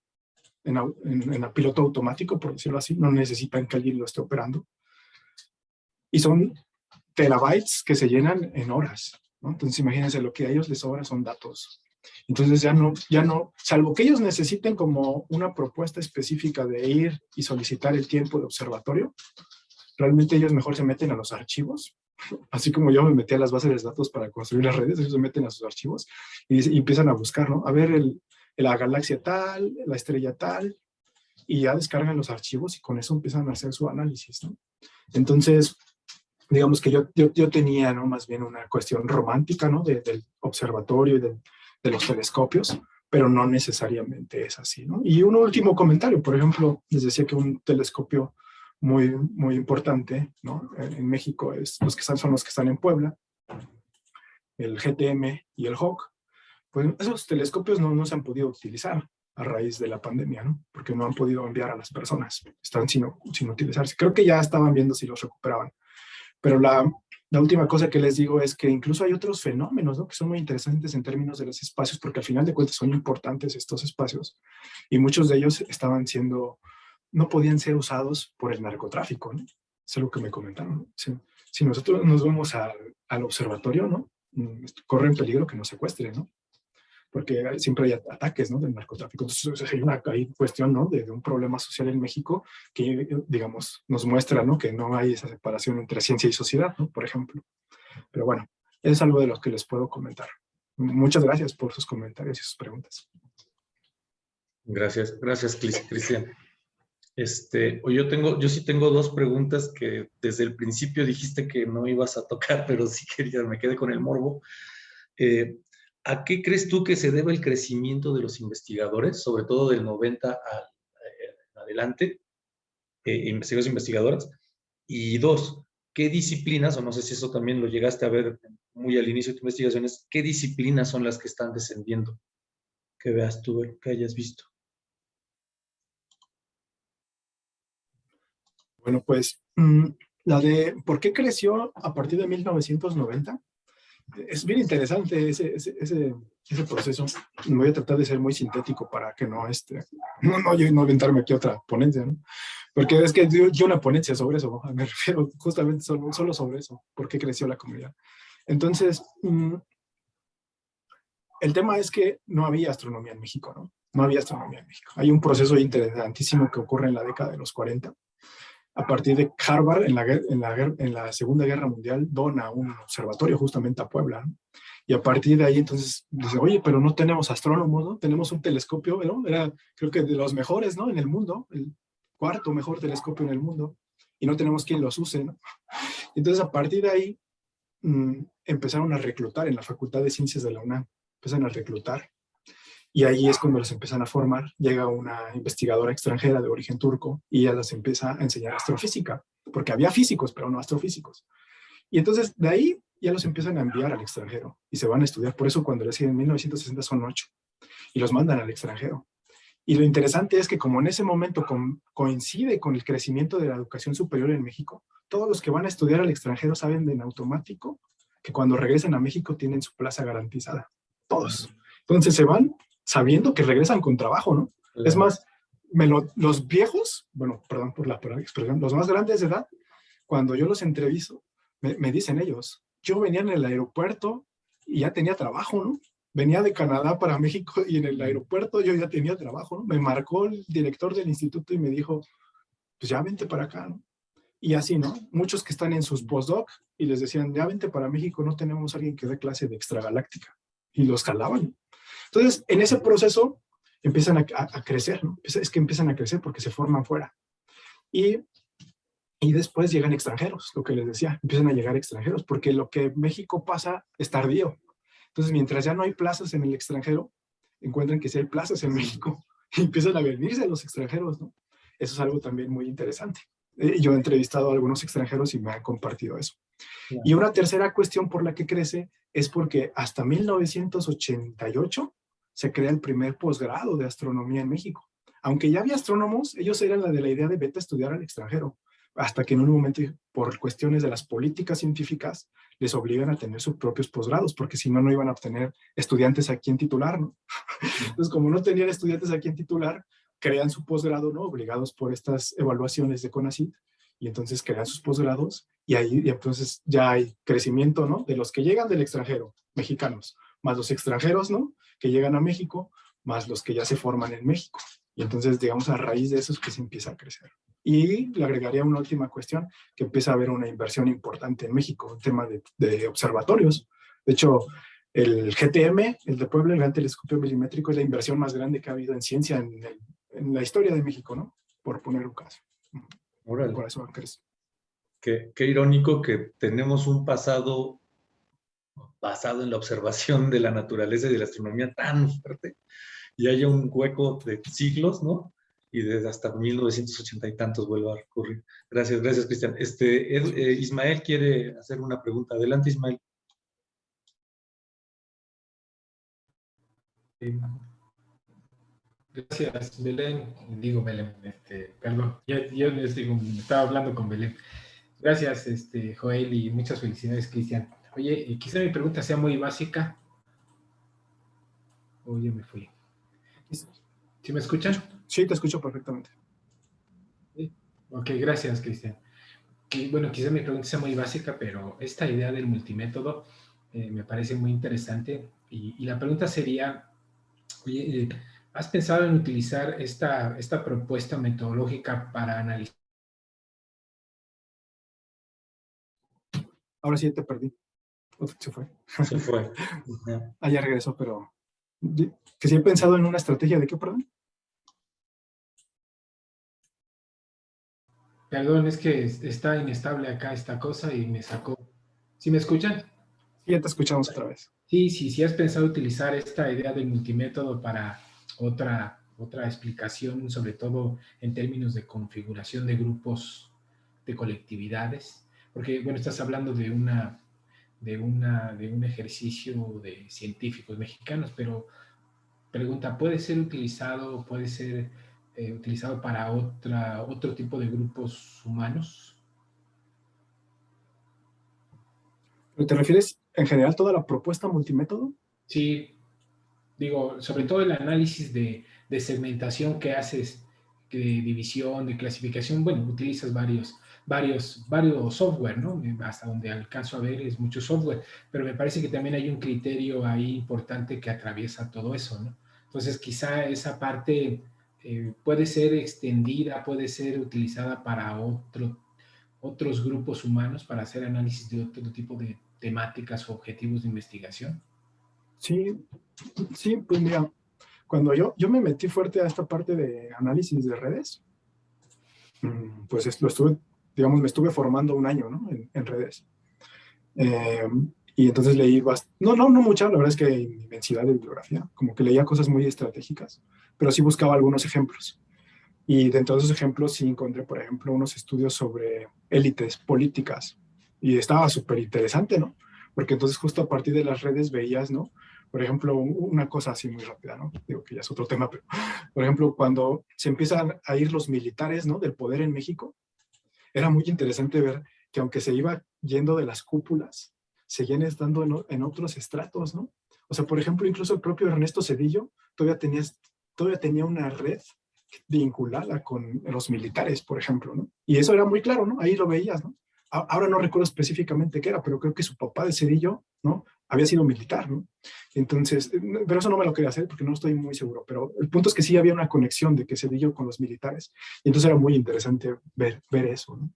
en piloto automático, por decirlo así, no necesitan que alguien lo esté operando. Y son terabytes que se llenan en horas, ¿no? Entonces, imagínense, lo que a ellos les sobra son datos. Entonces, ya no, salvo que ellos necesiten como una propuesta específica de ir y solicitar el tiempo de observatorio, realmente ellos mejor se meten a los archivos. Así como yo me metí a las bases de datos para construir las redes, ellos se meten a sus archivos y empiezan a buscar, ¿no? A ver la galaxia tal, la estrella tal, y ya descargan los archivos y con eso empiezan a hacer su análisis, ¿no? Entonces, digamos que yo tenía, ¿no?, más bien una cuestión romántica, ¿no?, del observatorio y de los telescopios, pero no necesariamente es así, ¿no? Y un último comentario, por ejemplo, les decía que un telescopio muy, muy importante, ¿no?, en México son los que están en Puebla, el GTM y el HOC. Pues esos telescopios no se han podido utilizar a raíz de la pandemia, ¿no? Porque no han podido enviar a las personas, están sin utilizarse. Creo que ya estaban viendo si los recuperaban. Pero la última cosa que les digo es que incluso hay otros fenómenos, ¿no?, que son muy interesantes en términos de los espacios, porque al final de cuentas son importantes estos espacios, y muchos de ellos no podían ser usados por el narcotráfico, ¿no? Es algo que me comentaron, ¿no? Si nosotros nos vamos al observatorio, ¿no?, corre en peligro que nos secuestren, ¿no? Porque siempre hay ataques, ¿no?, del narcotráfico. Entonces hay cuestión, ¿no?, de un problema social en México que, digamos, nos muestra, ¿no?, que no hay esa separación entre ciencia y sociedad, ¿no?, por ejemplo. Pero bueno, es algo de lo que les puedo comentar. Muchas gracias por sus comentarios y sus preguntas. Gracias, Cristian. Yo sí tengo dos preguntas que desde el principio dijiste que no ibas a tocar, pero sí me quedé con el morbo. ¿A qué crees tú que se debe el crecimiento de los investigadores, sobre todo del 90 en adelante, investigadores e investigadoras? Y dos, ¿qué disciplinas, o no sé si eso también lo llegaste a ver muy al inicio de tu investigación, qué disciplinas son las que están descendiendo? Que veas tú, que hayas visto. Bueno, pues la de ¿por qué creció a partir de 1990? Es bien interesante ese proceso. Voy a tratar de ser muy sintético para que no aventarme aquí otra ponencia, ¿no? Porque es que yo una ponencia sobre eso, ¿no? Me refiero justamente solo sobre eso, por qué creció la comunidad. Entonces, el tema es que no había astronomía en México, ¿no? No había astronomía en México. Hay un proceso interesantísimo que ocurre en la década de los 40, a partir de Harvard, en la Segunda Guerra Mundial, dona un observatorio justamente a Puebla, ¿no? Y a partir de ahí, entonces, dice, oye, pero no tenemos astrónomos, ¿no? Tenemos un telescopio, ¿no? Era, creo que de los mejores, ¿no?, en el mundo, el cuarto mejor telescopio en el mundo, y no tenemos quien los use, ¿no? Entonces, a partir de ahí, empezaron a reclutar en la Facultad de Ciencias de la UNAM, empezaron a reclutar, y ahí es cuando los empiezan a formar. Llega una investigadora extranjera de origen turco y ella les empieza a enseñar astrofísica, porque había físicos, pero no astrofísicos. Y entonces de ahí ya los empiezan a enviar al extranjero y se van a estudiar. Por eso cuando les siguen en 1960 son 8 y los mandan al extranjero. Y lo interesante es que como en ese momento coincide con el crecimiento de la educación superior en México, todos los que van a estudiar al extranjero saben en automático que cuando regresen a México tienen su plaza garantizada. Todos. Entonces se van sabiendo que regresan con trabajo, ¿no? Es más, los viejos, bueno, perdón por la expresión, los más grandes de edad, cuando yo los entrevisto, me dicen ellos, yo venía en el aeropuerto y ya tenía trabajo, ¿no? venía de Canadá para México y en el aeropuerto yo ya tenía trabajo, ¿no? Me marcó el director del instituto y me dijo, pues ya vente para acá, ¿no? Y así, ¿no? Muchos que están en sus postdoc y les decían, ya vente para México, no tenemos a alguien que dé clase de extragaláctica. Y los jalaban. Entonces, en ese proceso empiezan a crecer, ¿no? Es que empiezan a crecer porque se forman fuera. Y después llegan extranjeros, lo que les decía, empiezan a llegar extranjeros, porque lo que México pasa es tardío. Entonces, mientras ya no hay plazas en el extranjero, encuentran que sí hay plazas en México y empiezan a venirse los extranjeros, ¿no? Eso es algo también muy interesante. Yo he entrevistado a algunos extranjeros y me han compartido eso. Yeah. Y una tercera cuestión por la que crece es porque hasta 1988 se crea el primer posgrado de astronomía en México. Aunque ya había astrónomos, ellos eran de la idea de vete a estudiar al extranjero, hasta que en un momento, por cuestiones de las políticas científicas, les obligan a tener sus propios posgrados, porque si no, no iban a obtener estudiantes a quien titular, ¿no? Entonces, como no tenían estudiantes a quien titular, crean su posgrado, ¿no? Obligados por estas evaluaciones de CONACYT, y entonces crean sus posgrados, y ahí y entonces ya hay crecimiento, ¿no? De los que llegan del extranjero, mexicanos, más los extranjeros, ¿no? Que llegan a México, más los que ya se forman en México. Y entonces, digamos, a raíz de eso es que se empieza a crecer. Y le agregaría una última cuestión, que empieza a haber una inversión importante en México, un tema de observatorios. De hecho, el GTM, el de Puebla, el Gran Telescopio Milimétrico, es la inversión más grande que ha habido en ciencia en la historia de México, ¿no? Por poner un caso. Órale. Por eso crees. Qué irónico que tenemos un pasado basado en la observación de la naturaleza y de la astronomía tan fuerte, y haya un hueco de siglos, ¿no? Y desde hasta 1980 y tantos vuelva a ocurrir. Gracias, Cristian. Ismael quiere hacer una pregunta. Adelante, Ismael. Gracias, Belén. Digo Belén, perdón, yo estaba hablando con Belén. Gracias, Joel, y muchas felicidades, Cristian. Oye, quizá mi pregunta sea muy básica. Ya me fui. ¿Sí me escuchan? Sí, te escucho perfectamente. Sí. Ok, gracias, Cristian. Bueno, quizá mi pregunta sea muy básica, pero esta idea del multimétodo me parece muy interesante. Y la pregunta sería, oye, ¿has pensado en utilizar esta propuesta metodológica para analizar? Ahora sí te perdí. Se fue. Se fue. Ya regresó, pero... ¿Que sí he pensado en una estrategia de qué, perdón? Perdón, es que está inestable acá esta cosa y me sacó. ¿Sí me escuchan? Sí, ya te escuchamos otra vez. Sí, has pensado utilizar esta idea del multimétodo para otra explicación, sobre todo en términos de configuración de grupos de colectividades, porque, bueno, estás hablando de un ejercicio de científicos mexicanos, pero pregunta, ¿puede ser utilizado para otro tipo de grupos humanos? ¿Te refieres en general toda la propuesta multimétodo? Sí, digo, sobre todo el análisis de segmentación que haces, de división, de clasificación, bueno, utilizas varios software, ¿no? Hasta donde alcanzo a ver es mucho software, pero me parece que también hay un criterio ahí importante que atraviesa todo eso, ¿no? Entonces, quizá esa parte puede ser extendida, puede ser utilizada para otros grupos humanos, para hacer análisis de otro tipo de temáticas o objetivos de investigación. Sí, pues mira, cuando yo me metí fuerte a esta parte de análisis de redes, pues me estuve formando un año, ¿no? En redes. Y entonces leí no mucha, la verdad es que inmensidad de bibliografía, como que leía cosas muy estratégicas, pero sí buscaba algunos ejemplos. Y dentro de esos ejemplos sí encontré, por ejemplo, unos estudios sobre élites políticas. Y estaba súper interesante, ¿no? Porque entonces justo a partir de las redes veías, ¿no? Por ejemplo, una cosa así muy rápida, ¿no? Digo que ya es otro tema, pero, por ejemplo, cuando se empiezan a ir los militares, ¿no? Del poder en México, era muy interesante ver que aunque se iba yendo de las cúpulas, seguían estando en otros estratos, ¿no? O sea, por ejemplo, incluso el propio Ernesto Zedillo todavía tenía una red vinculada con los militares, por ejemplo, ¿no? Y eso era muy claro, ¿no? Ahí lo veías, ¿no? Ahora no recuerdo específicamente qué era, pero creo que su papá de Zedillo, ¿no? había sido militar, ¿no? Entonces, pero eso no me lo quería hacer porque no estoy muy seguro, pero el punto es que sí había una conexión de Cedillo con los militares, y entonces era muy interesante ver eso, ¿no?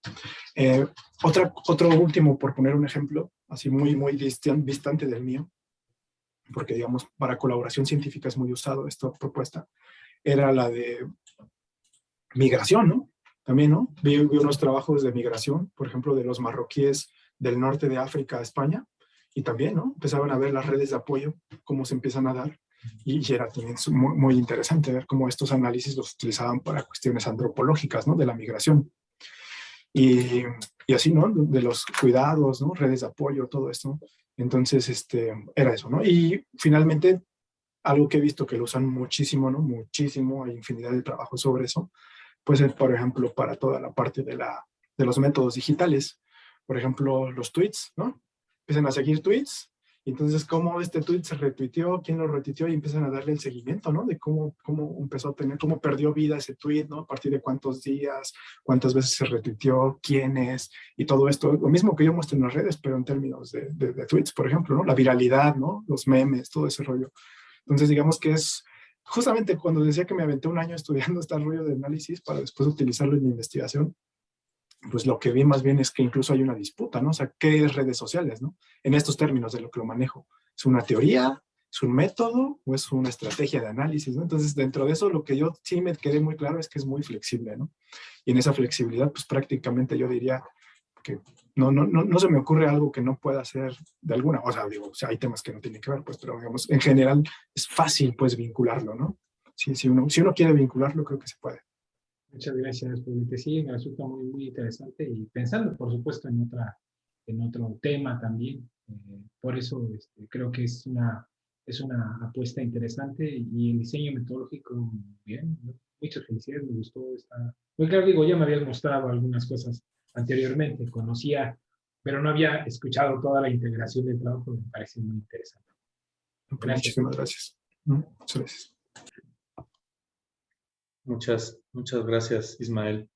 Otro último, por poner un ejemplo, así muy distante del mío, porque digamos, para colaboración científica es muy usado esta propuesta, era la de migración, ¿no? También, ¿no? Vi unos trabajos de migración, por ejemplo, de los marroquíes del norte de África a España, y también, ¿no? Empezaban a ver las redes de apoyo, cómo se empiezan a dar, y era también muy interesante ver cómo estos análisis los utilizaban para cuestiones antropológicas, ¿no? De la migración. Y así, ¿no? De los cuidados, ¿no? Redes de apoyo, todo esto. Entonces, era eso, ¿no? Y finalmente, algo que he visto que lo usan muchísimo, ¿no? Muchísimo, hay infinidad de trabajos sobre eso, pues, por ejemplo, para toda la parte de los métodos digitales. Por ejemplo, los tweets, ¿no? Empiezan a seguir tweets, y entonces cómo este tweet se retuiteó, quién lo retuiteó, y empiezan a darle el seguimiento, ¿no? De cómo empezó a tener, cómo perdió vida ese tweet, ¿no? A partir de cuántos días, cuántas veces se retuiteó, quiénes, y todo esto. Lo mismo que yo muestro en las redes, pero en términos de tweets, por ejemplo, ¿no? La viralidad, ¿no? Los memes, todo ese rollo. Entonces, digamos que es justamente cuando decía que me aventé un año estudiando este rollo de análisis para después utilizarlo en mi investigación, pues lo que vi más bien es que incluso hay una disputa, ¿no? O sea, ¿qué es redes sociales, no? En estos términos de lo que lo manejo. ¿Es una teoría? ¿Es un método? ¿O es una estrategia de análisis, no? Entonces, dentro de eso, lo que yo sí me quedé muy claro es que es muy flexible, ¿no? Y en esa flexibilidad, pues prácticamente yo diría que no se me ocurre algo que no pueda ser de alguna, o sea, digo, o sea, hay temas que no tienen que ver, pues, pero digamos, en general es fácil, pues, vincularlo, ¿no? Si uno quiere vincularlo, creo que se puede. Muchas gracias, Felipe. Sí, me resulta muy interesante, y pensando, por supuesto, en otro tema también. Por eso creo que es una apuesta interesante, y el diseño metodológico, bien, ¿no? Muchas felicidades, me gustó. Muy claro, digo, ya me habías mostrado algunas cosas anteriormente, conocía, pero no había escuchado toda la integración del trabajo, me parece muy interesante. Gracias. Muchísimas gracias. Muchas gracias. Muchas gracias, Ismael.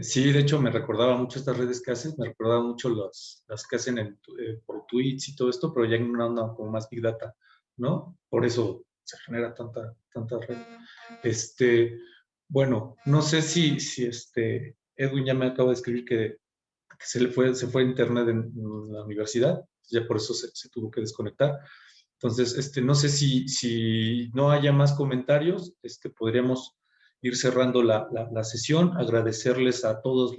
Sí, de hecho me recordaba mucho estas redes que haces, me recordaba mucho las que hacen por tweets y todo esto, pero ya en una onda como más Big Data, ¿no? Por eso se genera tanta red. Bueno, no sé si Edwin ya me acaba de escribir que se fue a internet en la universidad, ya por eso se tuvo que desconectar. Entonces, no sé si no haya más comentarios, podríamos ir cerrando la sesión, agradecerles a todos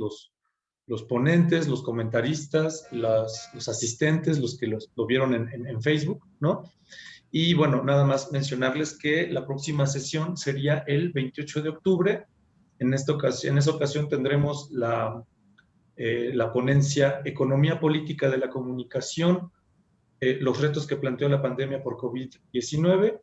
los ponentes, los comentaristas, los asistentes, los que lo vieron en Facebook, ¿no? Y bueno, nada más mencionarles que la próxima sesión sería el 28 de octubre. En esa ocasión tendremos la ponencia Economía Política de la Comunicación, los retos que planteó la pandemia por COVID-19,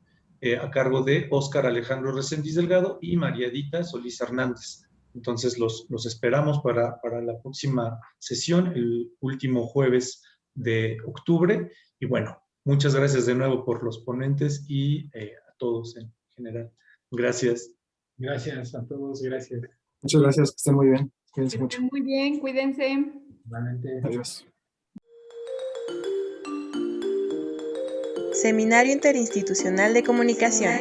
a cargo de Óscar Alejandro Reséndiz Delgado y María Edita Solís Hernández. Entonces los esperamos para la próxima sesión, el último jueves de octubre. Y bueno, muchas gracias de nuevo por los ponentes y a todos en general. Gracias. Gracias a todos, gracias. Muchas gracias, que estén muy bien. Cuídense mucho. Muy bien, cuídense. Igualmente. Adiós. Seminario Interinstitucional de Comunicación.